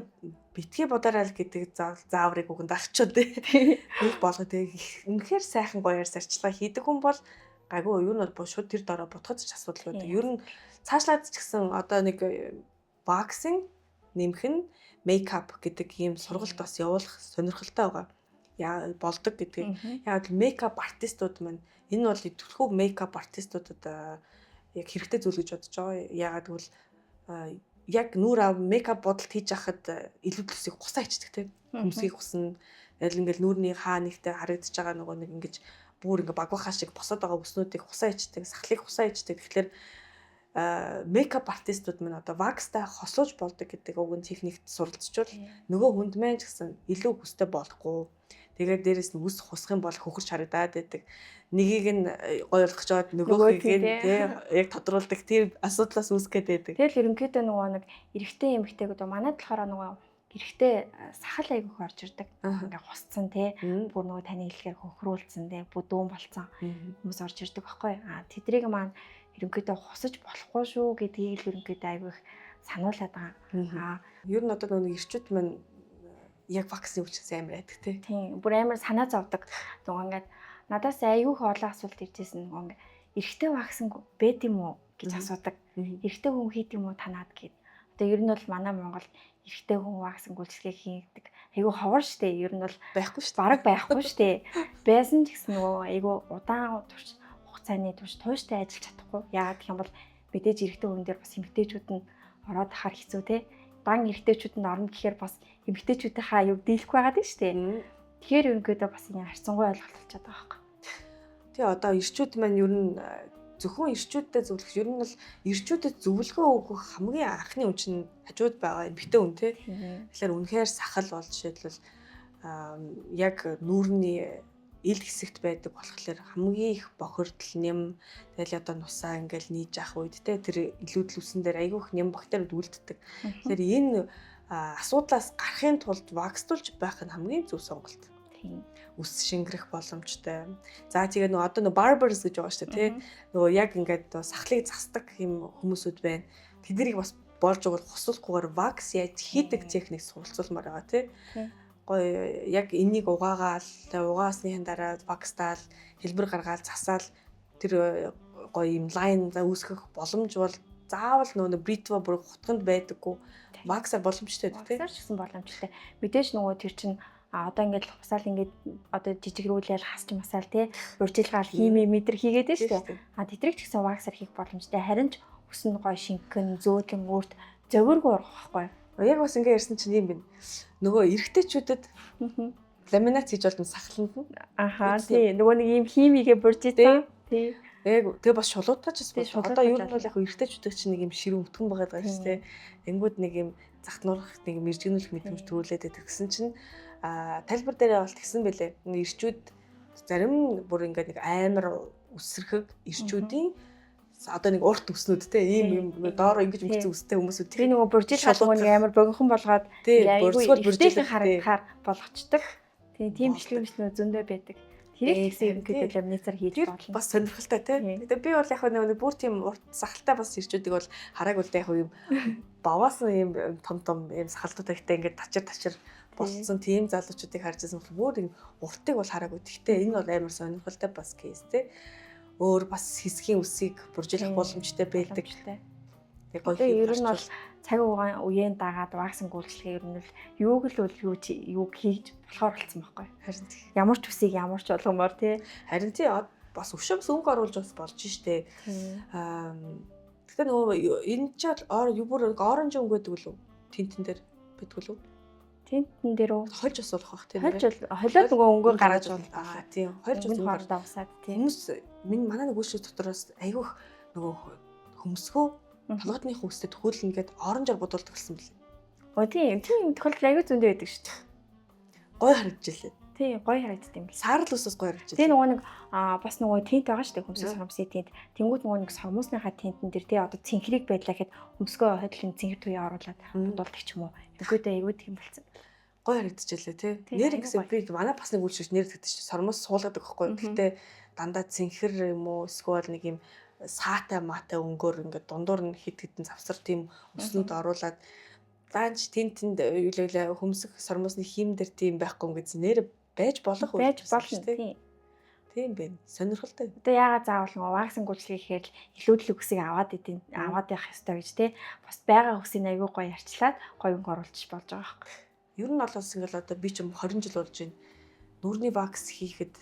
битгий будаараа л гэдэг зааврыг үгэнд авчиад тий. Их болгоо тий. Үнэхээр сайхан гоё арьс арчилгаа хийдэг хүн бол гайгүй юу нь бол шууд тэр дороо бодход ч асуудал байдаг. Ер нь цаашлаад ч гэсэн одоо нэг ваксинг нэмэх нь мейкап гэдэг ийм сургалт бас явуулах сонирхолтой байгаа. яа болдог гэдгийг. Яг мейкап артистууд маань энэ бол идэвхтэй мейкап артистуудад яг хэрэгтэй зүйл гэж бодож байгаа. Яагаад гэвэл яг нүур ав мейкап бодолт хийж хахад илүүдл усыг гусаа ичдэг те. Хүмсгийг гусна. Тэгэл ингээл нүрний хаа нэгтэй харагдаж байгаа нөгөө нэг ингэж бүр ингээ багвахаа шиг босоод байгаа үснүүдийг хусаа ичдэг, сахлыг хусаа ичдэг. Тэгэхээр мейкап артистууд маань одоо вакстай хослуулж болдог гэдэг уг нь техникт суралцчвал нөгөө хүнд маань ч гэсэн илүү хүстэй болохгүй. Тэгээд дээрэс нь үс хусах юм бол хөхөрч харагдаад байдаг. Нэгийг нь гой болгож жоод нөгөөхийг нь яг тодруулдаг тийм асуудлаас үүсгээд байдаг. Тэгэл ерөнхийдөө нөгөө нэг эрэгтэй эмэгтэйгүүд манайд болохоор нөгөө эрэгтэй сахал айгүйх орж ирдэг. Ингээ хусцсан тий. Бүр нөгөө таны хэлгээр хөхрүүлсэн тий. Бүдүүн болцсон хүмүүс орж ирдэг байхгүй. Тэдрийг маань ерөнхийдөө хусаж болохгүй шүү гэдгийг л ерөнхийдөө айгүйх сануулад байгаа. Ер нь одоо нөгөө ирчүүд маань яг ваксны өвчнөөс амар айдаг тий. Тийм. Бүр амар санаа зовдөг. Нөгөө ингээд надаас айгүйх олон асуулт иржсэн нөгөө ингээд эрэгтэй ваксын бэд юм уу гэж асуудаг. Эрэгтэй хүн хийд юм уу танаад гэд. Одоо ер нь бол манай Монгол эрэгтэй хүн ваксын гүйцэтгэх хийдэг. Айгүй ховор штэ. Ер нь бол байхгүй штэ. Бараг байхгүй штэ. Байсан ч гэсэн нөгөө айгүй удаан хугацааны турш тууштай ажиллаж чадахгүй. Яагаад гэх юм бол мэдээж эрэгтэй хүн дээр бас эмэгтэйчүүд нь ороод ахаар хэцүү те. Дан эрэгтэйчүүд нь орно гэхээр бас эмэгтэйчүүдийнхаа аюуг дийлэхгүй байгаад нь штэ. Тэгэхээр ерөнхийдөө бас энэ харьцангуй ойлголт болчиход байгаа байхгүй. Тэгээ одоо ирчүүд маань ер нь зөвхөн ирчүүдтэй зөвлөх ер нь бол ирчүүдэд зөвлөгөө өгөх хамгийн анхны хүн чинь хажууд байгаа эмэгтэй хүн тий. Тэгэхээр үнэхээр сахал бол жишээлбэл яг нүүрний ил хэсэгт байдаг болохоор хамгийн их бохирдол нэм тэгэл одоо нусаа ингээл нийж авах үед те тэр илүүдл үсэн дээр айгүйх нэм бактериуд үлддэг. Тэгэхээр энэ асуудлаас гарахын тулд ваксдулж байх нь хамгийн зөв сонголт. Үс шингэрэх боломжтой. За тэгээ нөгөө одоо нөгөө barbers гэж байгаа шүү дээ тий. Нөгөө яг ингээд сахлыг засдаг юм хүмүүсүүд байна. Тэднийг бас болж өгвөл хосуулахгүйгээр вакс яаж хийдэг техник суралцуулмаар байгаа тий. Гоё яг энийг угаагаал, угаасны дараа вакстаал, хэлбэр гаргаал, засаал тэр гоё юм лайн үүсгэх боломж бол заавал нөгөө бритва бүр хутганд байдаггүй. Ваксаар боломжтой тий. Ваксаар ч гэсэн боломжтой. Мэдээж нөгөө тэр чинь одоо ингээд хусаал ингээд одоо жижигрүүлээл хасч масаал тий урьдчилгаал хими метр хийгээд байна шүү дээ. Тэдрийг ч гэсэн ваксаар хийх боломжтой. Харин ч өснө гой шингэн зөөлөн өөрт зовиргүй урах байхгүй. Яг бас ингээд ярьсан чинь юм байна. Нөгөө эрэгтэйчүүдэд ламинат хийж болон сахалнд нь тий нөгөө нэг юм химигээ буржижсан тий. Яг тэгээ бас шулуутгаач бас одоо юу нь бол яг эрэгтэйчүүдэг чинь нэг юм ширүүн өтгөн байгаад байгаа шүү дээ. Тэнгүүд нэг юм захтнуурах нэг юм мэржигнүүлэх мэдрэмж төрүүлээд тэгсэн чинь тайлбар дээрээ бол тэгсэн бэлээ. Ирчүүд зарим бүр ингээд нэг амар үсрэх ирчүүдийн одоо нэг урт үснүүд те ийм юм доороо ингэж мэгцэн үстэй хүмүүсүүд тэр нөгөө буржил халуун нэг амар богинохон болгоод буржил харагдахаар болгочдөг. Тийм бичлэг зөндөө байдаг. Тэрийг гэсэн ерөнхийдөө ламинацаар хийж болно. Бас сонирхолтой тий. Тэгээ би бол яг нэг бүр тийм урт сахалтай бас ирчүүдийг бол хараагүй л яг юм баваас юм том юм сахалтуудтай ингээд тачир болсон тийм залуучуудыг харж байсан бол бүр юм уртыг бол хараагүй. Гэхдээ энэ бол амар сонирхолтой бас кейс тий. Өөр бас хэсгийн үсийг буржуулах боломжтой байдаг. Тэгээ гоё ер нь бол цаг үеийн дагаад ваксын гүйцэтгэх ер нь л юуг хийж болохоор болсон байхгүй. Харин ямар ч үсийг ямар ч болгомоор тий. Харин тий бас өшөөс өнгө оруулж бас болж штэ. Тэгэхээр нөгөө энэ ч бүр оранж өнгө гэдэг үлээ. Тинтэн дээр битгүү лөө. Тинтэн дээр үү? Хольж бас болох бах тий. Холиод нөгөө өнгөөр гаргаж болно. Тийм. Хольж бас өнгөөр давсаад тий. Хүмүүс манай нэг үшиг дотроос айгүйх нөгөө хөмсгөө толгойдны хөвсөд төхөөлнө гэд оранжаар бодуулдаг болсон билээ. Тийм тохиолдол аягүй зөндөө байдаг шүү дээ. Гой харагдчихлээ. Тийм гоё харагддаг юм байна. Саарл усаас гоё харагдчихлээ. Тийм нөгөө нэг бас нөгөө тинт байгаа шүү дээ хөмсөс хромсын тинт. Тэнгүүд нөгөө нэг сормосныхаа тинтэн дээр тий одоо цэнхрийг байдлаа гэхэд хөмсгөө хойлын цэнхэр туяа оруулаад бодуулдаг ч юм уу. Тэгэхдээ аягүй тийм болсон. Гоё харагдчихлээ тий. Нэр гэсэн би манай бас нэг үйлчлэгч нэр гэдэг чинь сормос суулгадаг байхгүй. Гэхдээ дандаа цэнхэр юм уу эсвэл нэг юм саатай матай өнгөөр ингээд дундуур нь хит хитэн завсар тийм өснүүд оруулаад даанч тинтэнд үйлээ хөмсөх сормосны хим дээр тийм байхгүй гэсэн нэр байж болох үү? Байж болно тийм. Тийм байна. Сонирхолтой. Одоо яагаад заавал нөгөө ваксын гүйцэтгэх гэхээр илүүдэл үсийг аваад явах ёстой гэж тий. Бас байгаа үсийг аягүй гоё ярьчлаад гоё өнгө оруулж болж байгаа байхгүй. Ер нь бол ингээл одоо би ч юм 20 жил болж байна. нүрний вакс хийхэд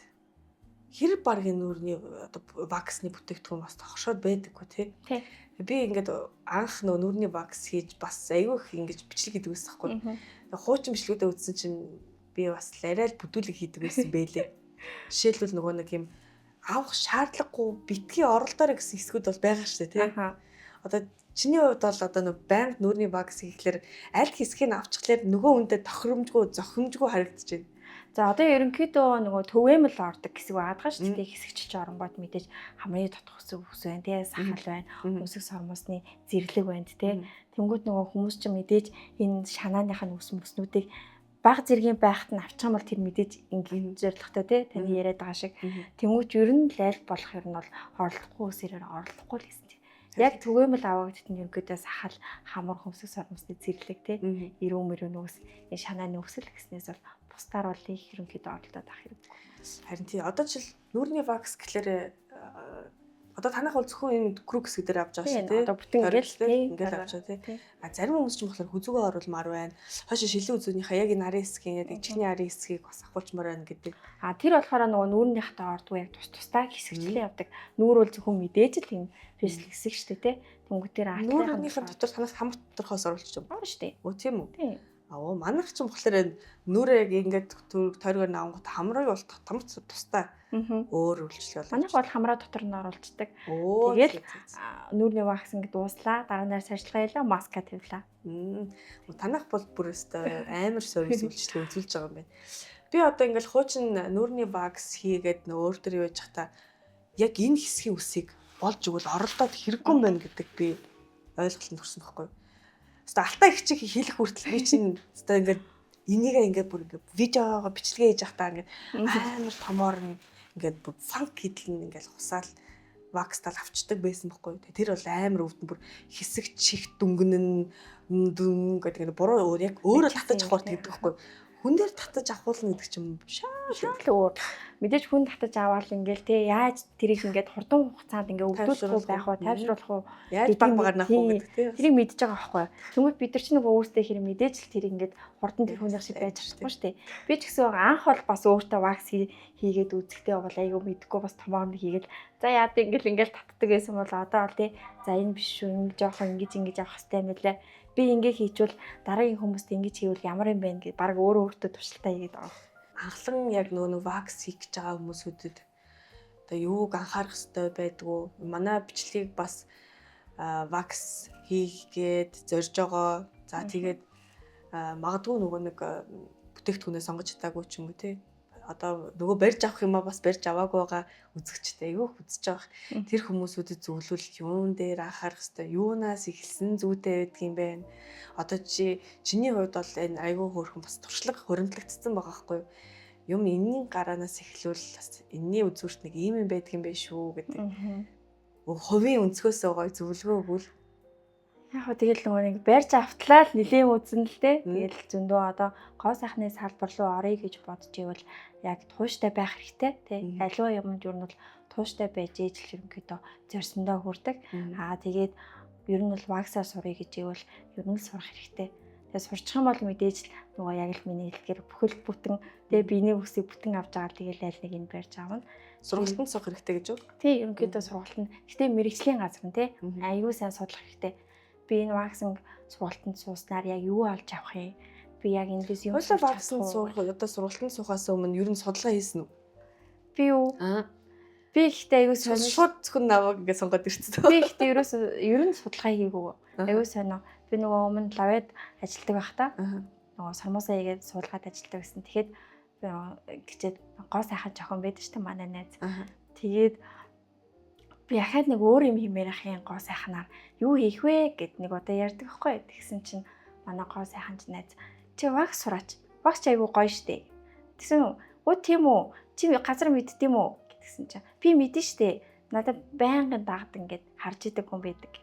хэр багийн нүрний одоо ваксны бүтээгдэхүүн бас тогшоод байдаггүй тий. Би ингээд анх нүрний вакс хийж бас айгүй их ингэж бичлэг хийдэг байсан байхгүй. Хуучин бичлгүүдээ үзсэн чинь би бас арай л бүдүүлэг хийдэг байсан бэлээ. Жишээлбэл нөгөө нэг юм авах шаардлагагүй битгий оролдоорой гэсэн хэсгүүд бол байгаа шүү дээ тий. Одоо чиний хувьд бол одоо нэг байнга нүрний вакс хийхлээр аль хэсгийг авчихлаар нөгөө хүнтэй тохиромжгүй зохимжгүй харагдаж байна. За одоо ерөнхийдөө нөгөө төвөөмөл ордог хэсэг байгаад шүү дээ. Хэсэгчилж оронгууд мэдээж хамрын дотох ус байна тий, сахал байна, үсэг сормосны зэрлэг байна тий. Тэнгүүд нөгөө хүмүүс ч мэдээж энэ шанааных нь ус мөснүүдийг баг зэргийн байхад нь авчих юм бол тэр мэдээж ингийн зоригтой тий. Таны яриад байгаа шиг. Тэнгүүд ер нь лайл болох юм бол оролдохгүй үсээр оролдохгүй л гэсэн. Яг төвөөмөл аваагчд нь ерөнхийдөө сахал, хамар, хөмсөг сормосны зэрлэг тий. Ирүү мөрөө ус, энэ шанааны үсэл гэснээс бол бусдаар бол их ерөнхийдөө оролдоод авах хэрэг. Харин тий одоо жишээл нүрний вакс гэхлээр одоо танах бол зөвхөн энэ крукс гэдэг авч байгаа шүү тий. Одоо бүтэн ингээл авч байгаа тий. Зарим хүмүүс ч болохоор хүзүүгээ оруулмаар байна. Хойш шилэн үзүүнийхээ яг энэ арын хэсгийн яг чихний арын хэсгийг бас ахуулчмаар байна гэдэг. Тэр болохоор нөгөө нүүрнийхтэй ордгоо яг тус-тустай хэсэгчлээ явдаг. Нүүр бол зөвхөн мэдээж л юм фэшл хэсэг шүү дээ тий. Тэнгүүтээр нүүрнийхэн дотор танаас хамт доторхоос оруулчих юм. Шүү дээ. Өө тийм үү? Тий. Манайх ч юм болохоор нүрээ яг ингээд тойргоор наангууд хамрыг бол томч тустай өөр үйлчлэл байна. Манайх бол хамраа дотор нь оруулцдаг. Тэгэл нүрний вакс ингээд дууслаа, дараа нь сарчилгаа хийлээ, маска тавилаа. Танайх бол бүр өстой амар сервис үйлчлэл үзүүлж байгаа юм байна. Би одоо ингээд хуучин нүрний вакс хийгээд өөр төр яаж хата яг энэ хэсгийн үсийг болж өгвөл оролдоод хэрэггүй юм байна гэдэг би ойлголтод төрсөн байхгүй юу? Хэвээ алтаа их чиг хэлэх хүртэл би чинь хэвээ ингээд энийг ингээд бүр ингээд видеогоо бичлэгээ хийж явахдаа ингээд амар томоор ингээд бүр фанк хийдэл ингээд хусаал вакстал авчдаг байсан байхгүй. Тэр бол амар өвдөн бүр хэсэг чих дүнгэн гэдэг нь буруу яг өөрөө татаж авах гэдэг байхгүй. Хүн дээр татаж авахулна гэдэг чинь шал өөр. Мэдээж хүн татаж аваад ингээл те яаж тэрийг ингээд хурдан хугацаанд ингээ өвдүүлэхгүй байх уу, тайвшруулах уу, яаж баг багаар наах уу гэдэг те. Тэрийг мэдж байгаа байхгүй. Тэгмээд бид нар ч нэг өөрсдөө хэрэг мэдээж л тэрийг ингээд хурдан тэр хүнийх шиг байж чадахгүй шүү дээ. Би ч гэсэн анх бол бас өөртөө вакс хийгээд үзэхдээ бол айгүй мэдгүй бас томоор нь хийгээл за яад ингээл татдаг байсан бол одоо бол те за энэ биш шүү, ингэ жоохон ингэж авах хэрэгтэй юм билээ. Би ингээ хийчвэл дараагийн хүмүүст ингэж хийвэл ямар юм бэ гэж баг өөртөө туршилтаа хийгээд байгаа. Анхлан яг нөгөө вакс хийх гэж байгаа хүмүүсүүдэд одоо юуг анхаарах хэрэгтэй байдгүй. Манай бичлэгийг бас вакс хийгээд зорж байгаа. За тэгээд магадгүй нөгөө нэг бүтээгдэхүүнээ сонгож чадаагүй ч юм уу те. Одоо нөгөө барьж авах юмаа бас барьж аваагүй байгаа үзэгчтэй айгүй хүзэж байгаа. Тэр хүмүүсүүдэд зөвлөл юун дээр анхаарах хэрэгтэй, юунаас эхэлсэн зүйтэй байдаг юм бэ? Одоо чиний хувьд бол энэ айгүй хөөрхөн бас туршлага хуримтлагдсан байгаа байхгүй юу? Юм энэний гараанаас эхлүүл энэний үзүүрт нэг ийм юм байдаг юм бэ шүү гэдэг. Хувийн өнцгөөсөө гой зөвлөгөө өгвөл яг хөө тэгэл нөгөө нэг барьж автлаа л нилийн үзэн л дээ. Тэгэл зөндөө одоо гоо сайхны салбар руу орё гэж бодож ивэл яг тууштай байх хэрэгтэй тий. Аливаа юмд юу нь бол тууштай байж ээж л ерөнхийдөө зорьсондоо хүрдэг. Тэгээд ер нь бол ваксаар сурах гэж ивэл ер нь л сурах хэрэгтэй. Тэгээд сурчих юм бол мэдээж нөгөө яг л миний хэлгээр бүхэл бүтэн тэгээ биений үсийг бүтэн авч байгаа тэгэл аль нэг нь барьж аавна. Сургалтанд сурах хэрэгтэй гэж үү? Тий, ерөнхийдөө сургалтанд. Гэтэ мэрэгжлийн газар нь тий. Аюу сайн судлах хэрэгтэй. Би энэ ваксинг сургалтанд сууснаар яг юу олж авах юм? Би яг эндээс юу олж авах вэ? Одоо сургалтанд суухаас өмнө ер нь судалгаа хийсэн үү? Би юу? Би ихтэй аюу сайн шууд зөвхөн наваг ингэ сонгоод ирчихсэн. Би ихтэй ер нь судалгаа хийгээгүй. Аюу сайн. Би нөгөө өмнө лавэд ажилладаг байхдаа нөгөө сормосоо хийгээд суулгаад ажилладаг гэсэн. Тэгэхэд гэчээд гоо сайхан жоохон байдаг шүү дээ манай найз. Тэгээд би яхад нэг өөр юм хиймээр ахын гоо сайханаар юу хийх вэ гэд нэг удаа ярьдаг байхгүй. Тэгсэн чинь манай гоо сайхан ч найз чи вакс сураач. Вакс айгүй гоё штэ. Тэгсэн үү тийм үү? Чи газар мэддэм үү гэсэн чинь би мэдэн штэ. Надад байнгын дагд ингээд харж идэг хүн байдаг.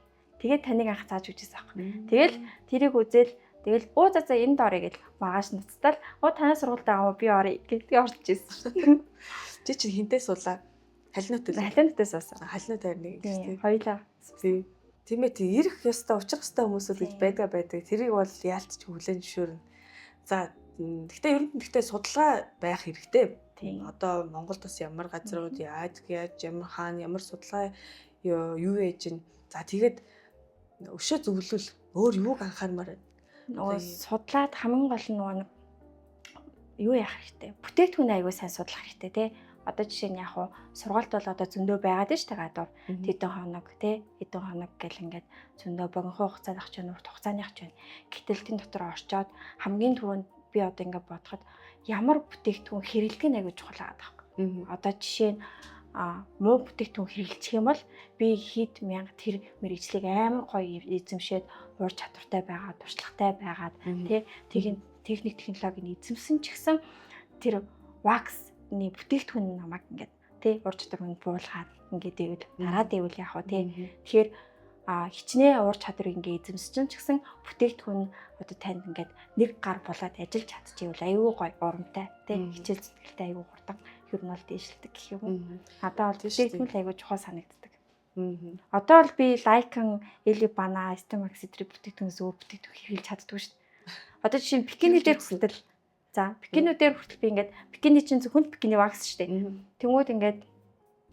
Тэгээд таныг анх зааж үжсэн аахгүй. Тэгэл тэрийг үзэл тэгэл за энд орё гэж маргааш нуцтал танаас сургуульд байгаа би орё гэдгийг орж ирсэн. Чи хинтээ суулаа? Халинуутаас суусан. Халинуут харныг тийм хоёлаа. Тийм ээ ирэх ёстой уучрах ёстой хүмүүсүүд гэж байдаг. Тэрийг бол яалтч хүлэн зөвшөөрнө. За гэхдээ ер нь судалгаа байх хэрэгтэй. Одоо Монголд бас ямар газрууд яаж ямар хаана ямар судалгаа юу ээж ин. За тэгээд өшөө зөвлөл өөр юуг анхаармаар байна. Нөгөө судлаад хамгийн гол нь нөгөө юу яах хэрэгтэй. Бүтээгдэхүүн аягүй сайн судлах хэрэгтэй тий. Одоо жишээ нь яг уу сургалт бол одоо зөндөө байгаад шүү дээ гадуур. Тэдэн хоног тий хэдэн хоног гэл ингээд зөндөө богино хугацаанд ах чинь урт хугацааны ах чинь. Гэтэл тэн дотор орчоод хамгийн түрүүнд би одоо ингээд бодоход ямар бүтээгдэхүүн хэрэглэх нь аягүй чухал байгаа байхгүй. Одоо жишээ нь муу бүтээгдэхүүн хэрэглэх юм бол би хэд мянга тэр мэрэгчлийг амар гоё эзэмшээд уур чадвартай байгаа, туршлагатай байгаад тий техник технологийн эзэмсэн ч гэсэн тэр ваксны бүтээгдэхүүн намайг ингээд тий ур чадварыг буулгаад ингээд ивэл дараад ивэл яг хөө тий тэгэхээр хичнээн уур чадварыг ингээд эзэмсэж ч гэсэн бүтээгдэхүүн одоо танд ингээд нэг гар болоод ажиллаж чадчихвэл аюу гой урамтай тий хичээл зүтгэлтэй аюу хурдан ер нь бол дээшилдэг гэх юм. Надад бол бүтээгдэхүүн аюу чухал санагддаг. Одоо бол би Lycan, Elibana, Estemax зэрэг бүтээгдэхүүнээс өөр бүтээгдэхүүн хэрэглэж чаддгүй шүү дээ. Одоо жишээ нь бикини дээр хүртэл бикинүүдээр хүртэл би ингээд бикини чинь зөвхөн бикини вакс шүү дээ. Тэнгүүд ингээд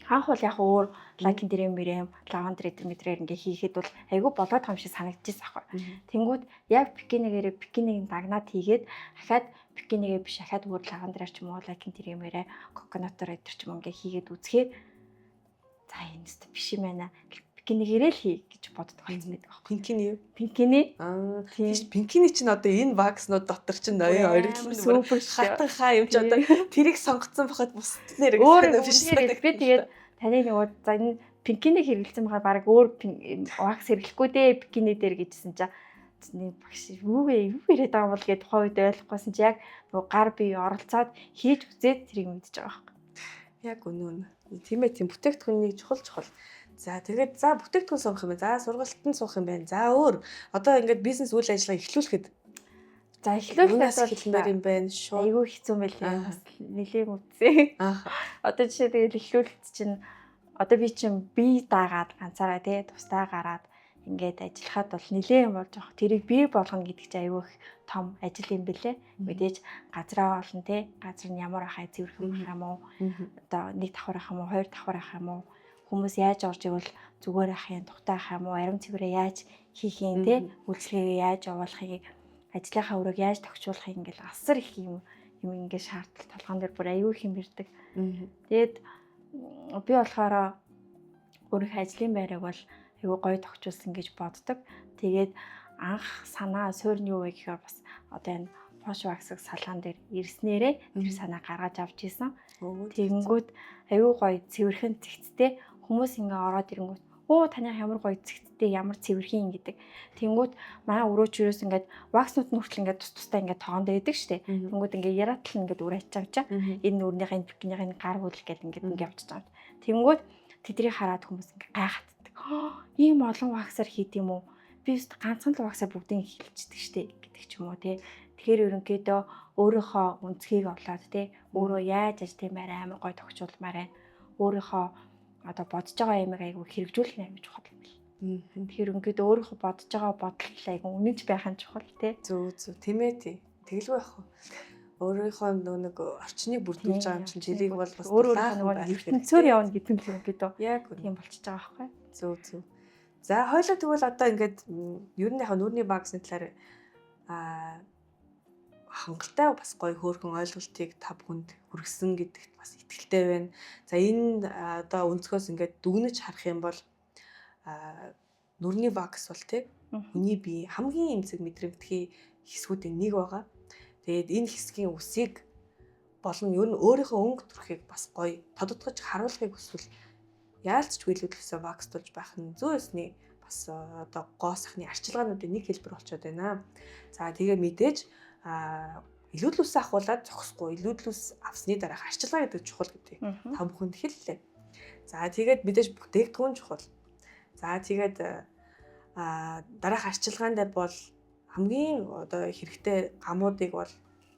анх бол яг өөр Lycan дээр мэрэм, lavender эдэр ингээд хийхэд бол айгүй болоод байгаа юм шиг санагдчихсан аахгүй. Тэнгүүд яг бикиниг дагнаад хийгээд ахаад бикинигээ биш ахаад өөр lavender ч юм уу Lycan дээр мэрэ coconut эдэр ч юм ингээд хийгээд үзэхээр за энэ ч биш юм байна. Бикинигээрээ л хий гэж боддог байсан байдаг аахгүй. Пинкини юу? Пинкини. Тийм. Пинкини чинь одоо энэ вакснууд дотор чинь ноён ориглон хатан хаа юм ч одоо тэрийг сонгоцсон бахад бусд нэр биш санагдав. Би тэгээд таны нөгөө за энэ пинкини хэрэгэлсэн байгаа баг өөр вакс хэрэглэхгүй дээ бикини дээр гэжсэн чинь багш юу яриад байгаа бол гээд тухайн үед ойлгохгүйсэн чи яг нөгөө гар бие оролцоод хийж үзээд тэрийг мэдчихэж байгаа байхгүй. Яг үнэн. Тийм ээ тийм бүтээгдэхүүнийг чухал. За тэгээд бүтээгдэхүүн сонгох юм байна. За сургалтанд суух юм байна. За өөр одоо ингээд бизнес үйл ажиллагаа эхлүүлэхэд эхлүүлэхэд хэлмээр юм байна шүү. Айгүй хэцүү мэлээ. Бас нэлээд үтсээ. Одоо жишээ тэгээд эхлүүлэлт чинь одоо би чинь бие даагаад ганцаараа тий тусдаа гараад ингээд ажиллахад бол нэлээд юм болж байгаа. Тэрийг бий болгоно гэдэг чинь айгүй их том ажил юм бэлээ. Мэдээж газраа олон тий газар нь ямар ахаа цэвэрхэн байх юм уу? Одоо нэг давхар ах юм уу, хоёр давхар ах юм уу? Хүмүүс яаж орж игэл зүгээр ах юм, тухтай ах юм уу, арим цэврээ яаж хийх юм те үйлчлэгээ яаж явуулахыг, ажлынхаа өрөөг яаж тогтчуулахыг ингээл асар их юм ингээд шаардлага толгоон дээр бүр аюу их юм ирдэг. Тэгээд би болохоор өөрийнхөө ажлын байрыг бол аюу гоё тогтчулсан гэж боддог. Тэгээд анх санаа суурь нь юу вэ гэхээр бас одоо энэ пош ваксыг салгаан дээр ирснээрээ тэр санаа гаргаж авч ийсэн. Тэгэнгүүт аюу гоё цэвэрхэн цэгцтэй хүмүүс ингээ ороод ирэнгүүт таны ямар гоё цэгцтэй ямар цэвэрхэн гэдэг. Тэнгүүт манай өрөөч юус ингээд вакснууд нь хүртэл ингээд тустай ингээд тоогонд байдаг штэ. Тэнгүүт ингээ яратал ингээд ураач чавчаа. Энэ нүрнийхээ бикинийхээ гар хөл гэдэг ингээд явчих чам. Тэнгүүт тэдрийг хараад хүмүүс ингээ гайхацдаг. Ийм олон ваксаар хийд юм уу? Би өст ганцхан л ваксаар бүгдийг хэлчихдэг штэ гэдэг ч юм уу те. Тэгэхээр ерөнхийдөө өөрийнхөө үнцгийг олоод те өөрөө яаж ажлын амар гоё тогтчулмаар байна. Өөрийнхөө одоо бодож байгаа юмыг айгүй хэрэгжүүлэх нь амар чухал юм бэл. Тэгэхээр ингээд өөрийнхөө бодож байгаа бодол айгүй үнэнч байх нь чухал тий. Зөв тийм ээ тий. Тэгэлгүй байх уу. Өөрийнхөө нэг орчныг бүрдүүлж байгаа юм чинь тэрийг бол бас өөрөө ертөнцөөр явна гэдэг нь ингээд яг тийм болчихж байгаа байхгүй. Зөв. За хоёлаа тэгвэл одоо ингээд ер нь яг нүрийн ваксны талаар хангалттай бас гоё хөөрхөн ойлголтыг та бүхэнд хүргэсэн гэдэгт бас итгэлтэй байна. За энэ одоо өнцгөөс ингээд дүгнэж харах юм бол нүрийн вакс бол тий хүний бие хамгийн эмзэг мэдрэгдэхий хэсгүүдийн нэг байгаа. Тэгээд энэ хэсгийн үсийг болон ер нь өөрийнхөө өнгө төрхийг бас гоё тодотгож харуулахыг хүсвэл яалтчгүй илүүдлээсээ вакстуулж байх нь зөөсний бас одоо гоо сахны арчилгаануудын нэг хэлбэр болчиход байна. За тэгээ мэдээж илүүдлүүс ахуулаад зогсохгүй илүүдлүүс авсны дараах арчилгаа гэдэг чухал гэдэг та бүхэнд хэллээ. За тэгээд мэдээж бүтээгдэхүүн чухал. За тэгээд дараах арчилгаан дээр бол хамгийн одоо хэрэгтэй гамуудыг бол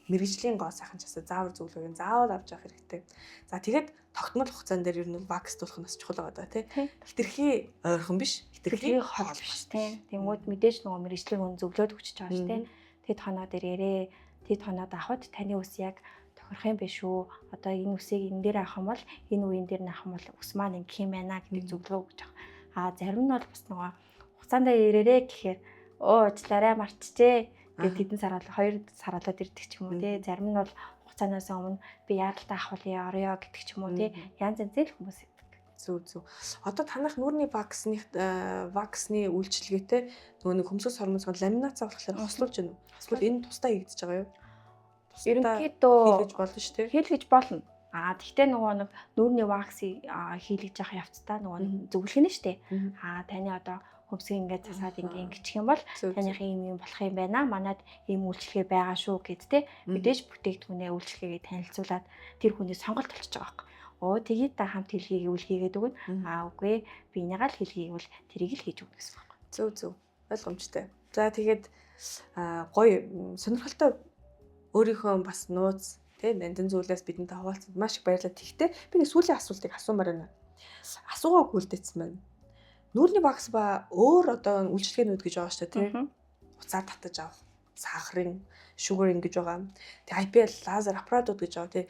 мэрэгжлийн гоо сайхан часаа заавар зөвлөгөөг заавал авч явах хэрэгтэй. За тэгээд тогтмол хугацаан дээр ер нь вакстуулах нь бас чухал байгаа тий. Хитрхи ойрхон биш, хитрхи хоол биш тий. Тэнгүүд мэдээж нөгөө мэрэгжлийн хүн зөвлөд өгч байгаа ш тий. Тэд хоноо дээр ярээ, тэд хоноод авахд таны ус яг тохирох юм биш үү? Одоо энэ үсийг энэ дээр авах юм бол энэ үеийн дээр нь авах юм бол ус маань ингэх юм байна гэдэг зөвлөгөө өгч байгаа. Зарим нь бол бас нөгөө хугацаанд ирээрээ гэхээр уучлаарай марчжээ гэдэг хэдэн сар бол 2 сар болоод ирдэг ч юм уу тий. Зарим нь бол хугацаанаас өмнө би яаралтай ахвал орё гэдэг ч юм уу тий. Янз янзын хүмүүс. Зүг. Одоо танах нүрийн ваксны үйлчилгээтэй нөгөө нэг хөмсгөл хормонгоо ламинацаа болохоор хослуулж байна уу? Эсвэл энэ тусдаа хийгдэж байгаа юу? Ерөнхийдөө хийлгэж болно шүү дээ. Хийлгэж болно. Тэгтээ нөгөө нэг нүрийн ваксыг хийлгэж явах явцдаа нөгөө зөвлөх нь шүү дээ. Таны одоо хөмсгөө ингээд засаад ингэчих юм бол таныхын юм болох юм байна. Манайд ийм үйлчилгээ байгаа шүү гэд тэ мэдээж бүтээгдэхүүнээ үйлчилгээгээ танилцуулаад тэр хүний сонголт болчихж байгаа юм. Тэгээд та хамт хэлхийг үл хийгээд өгнө. Үгүй би энийгээ л хэлхийг бол тэрийг л хийж өгнө гэсэн байна. Зөв. Ойлгомжтой. За тэгээд гоё сонирхолтой өөрийнхөө бас нууц тий нандин зүйлээс бидэнтэй хуваалцсан маш их баярлалаа. Тэгтээ би нэг сүүлийн асуултыг асуумаар байна. Асуугаагүй үлдээсэн байна. Нүрийн вакс ба өөр одоо үйлчилгээнүүд гэж байгаа шүү дээ тий. Уцаар татаж авах, сахарын, шугаринг гэж байгаа. Тэгээ IPL лазер аппаратууд гэж байгаа тий.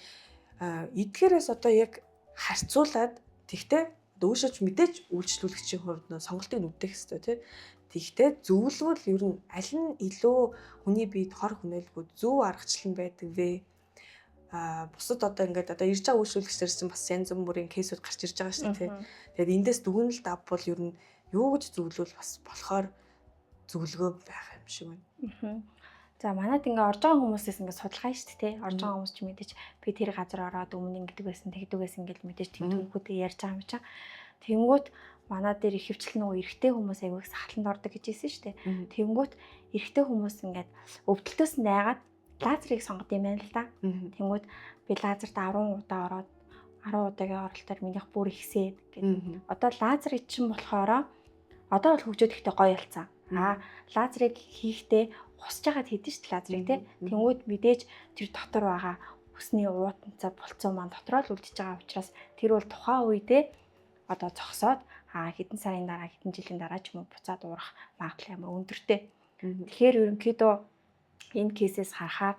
Эдгээрээс одоо яг харьцуулаад тэгтээ дөөшөж мэдээж үйлчлүүлэгчийн хувьд нөө сонголтыг нүдэх хэрэгтэй тий. Тэгтээ зөвлөвөл ер нь аль нь илүү хүний биед хор хөнөөлгүй зөв аргачлал байдаг вэ? Бусад одоо ингээд одоо ирж байгаа үйлчлүүлэгчдэр чинь бас янз бүрийн кейсүүд гарч ирж байгаа шүү дээ тий. Тэгээд эндээс дүгнэлт авбал ер нь юу гэж зөвлөвөл бас болохоор зөвлөгөө байх юм шиг байна. За манайд ингээ орж байгаа хүмүүсээс ингээ судалгаа шүү дээ тий. Орж байгаа хүмүүс ч мэдээж би тэр газар ороод өмнө ингэдэг байсан, тэгдэг байсан гэж мэдээж тэмдгүүдээ ярьж байгаа юм чам. Тэнгүүт манай дээр ихэвчлэн нөгөө эрэгтэй хүмүүс аягүй сахаланд ордог гэж хэлсэн шүү дээ. Тэнгүүт эрэгтэй хүмүүс ингээд өвдөлтөөс найгаад лазерыг сонгод юм байна л да. Тэнгүүт би лазерт 10 удаа ороод 10 удаагийн оролтоор минийх бүр ихсээд гэдэг. Одоо лазерыг чинь болохоор одоо бол хөгжөөд ихтэй гоё ялцсан. Лазерыг хийхдээ хусж байгаад хийдэж шүү дээ лазерыг тий. Тэнгүүд мэдээж тэр дотор байгаа хүсний уутанцаа болцоо маань дотроо л үлдчихэж байгаа учраас тэр бол тухайн үедээ одоо зогсоод хэдэн сарын дараа хэдэн жилийн дараа ч юм уу буцаад уурах магадлал амар өндөртэй. Тэгэхээр ерөнхийдөө энэ кейсээс харахаар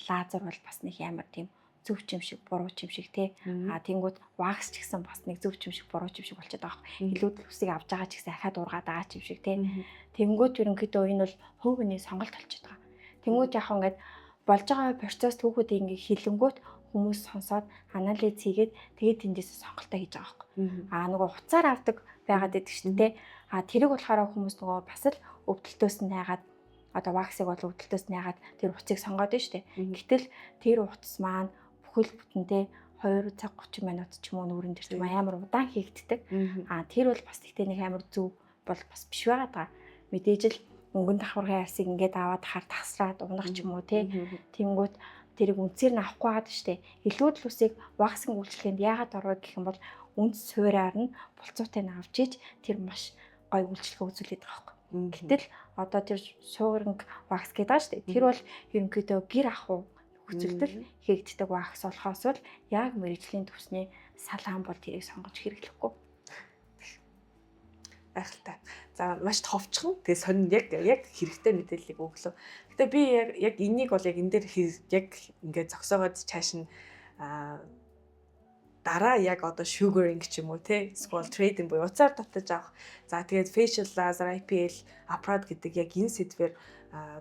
лазер бол бас нэг амар тийм зөв ч юм шиг буруу ч юм шиг тий. Тэнгүүд вакс ч гэсэн бас нэг зөв ч юм шиг буруу ч юм шиг болчиход байгаа юм. Илүүдэл үсийг авч байгаа ч гэсэн ахаад ургаад байгаа ч юм шиг тий. Тэнгүүд ерөнхийдөө энэ бол хувийн сонголт болчиход байгаа. Тэнгүүд яг ингээд болж байгаа процесс түүхүүдийг ингээд хилэнгүүт хүмүүс сонсоод анализ хийгээд тэгээд тэндээс сонголтоо хийж байгаа байхгүй. Нөгөө хуцаар авдаг байгаад байдаг шүү дээ. Тэрэг болохоор хүмүүс нөгөө бас л өвдөлтөөс нь найгаад одоо ваксыг бол өвдөлтөөс найгаад тэр хуцыг сонгоод байна шүү дээ. Гэтэл тэр хуц маань бүхэл бүтэндээ 2 цаг 30 минут ч юм уу нүүрэн дээр амар удаан хийгддэг. Тэр бол бас тэгтээ нэг амар зөв бол бас биш байгаа даа. Мэдээж л өнгөн давхаргын арсыг ингээд аваад тасраад унах ч юм уу тий. Тэнгүүт тэрийг үнцээр нь авахгүй хаад штэ. Илүүдэл усыг ваксын үйлчлэгэнд яагаад орвоо гэх юм бол үнц суураар нь булцуутай нь авч иж тэр маш гоё үйлчлэг үзүүлээд байгаа юм. Гэтэл одоо тэр шууринг вакс гэдэг байгаа штэ. Тэр бол ерөнхийдөө гэр ахуй хүчилдэл хийгддэг вакс болохоос бол яг мэрэгжлийн төвсний салаан бол тэрийг сонгож хэрэглэхгүй. Айхалтай. За маш товчхон. Тэгээ сонин яг хэрэгтэй мэдээллийг өглөө. Гэтэ би яг энийг бол яг энэ дээр яг ингээд зогсоогоод чааш нь дараа яг одоо sugaring ч юм уу те эсвэл trading буюу уцаар татаж авах. За тэгээд facial laser, IPL, apparat гэдэг яг энэ сэдвээр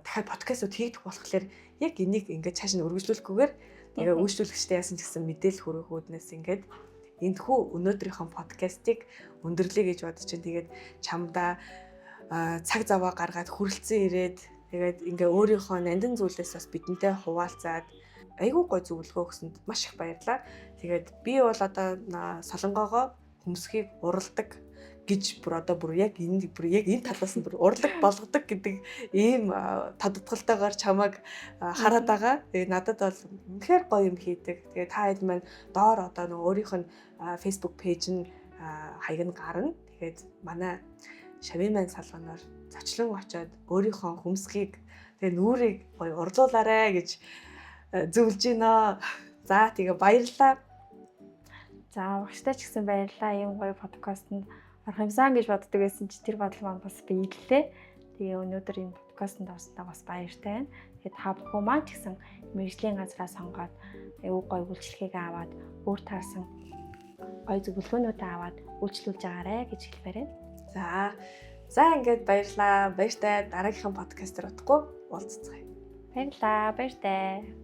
дахиад подкастууд хийгдэх болохоор яг энийг ингээд чааш нь өргөжлүүлэхгүйгээр тэгээ үйлчлүүлэгчтэй яасан ч гэсэн мэдээлэл хүргэхүүднээс ингээд энэхүү өнөөдрийнхөө подкастыг өндөрлөе гэж бодож чинь тэгээд чамдаа цаг заваа гаргаад хүрэлцэн ирээд тэгээд ингээ өөрийнхөө нандин зүйлээс бас бидэнтэй хуваалцаад айгүй гой зөвлөгөө өгсөнд маш их баярлалаа. Тэгээд би бол одоо солонгоогоо хөмсгийг уралдаг гэж бүр яг энэ талаас нь бүр урлаг болгодог гэдэг ийм тодтолтойгоор чамайг хараад байгаа. Тэгээд надад бол үнэхээр гоё юм хийдэг. Тэгээд та хэд маань доор одоо нөгөө өөрийнх нь Facebook пэйж нь хаяг нь гарна. Тэгээд манай Шавиман салганаар зочлон очоод өөрийнхөө хөмсгийг тэгээд нүрийг гоё урлуулаарэ гэж зөвлөж байна. За тэгээ баярлалаа. За багштай ч гэсэн баярлалаа. Ийм гоё подкастэнд орох юмсан гэж боддог байсан чи тэр бодол маань бас биеллээ. Тэгээ өнөөдөр энэ подкастт орсондоо бас баяртай байна. Тэгээд та бүхэн маань ч гэсэн мэргэжлийн газраа сонгоод аюу гой үйлчлэгийг аваад өөр таарсан гой зөвлөгөөнүүдээ аваад үйлчлүүлж байгаарэ гэж хэлмээр байна. За ингээд баярлаа. Баяртай дараагийнхын подкастер утгагүй уулзцгаая. Баярлалаа. Баяртай.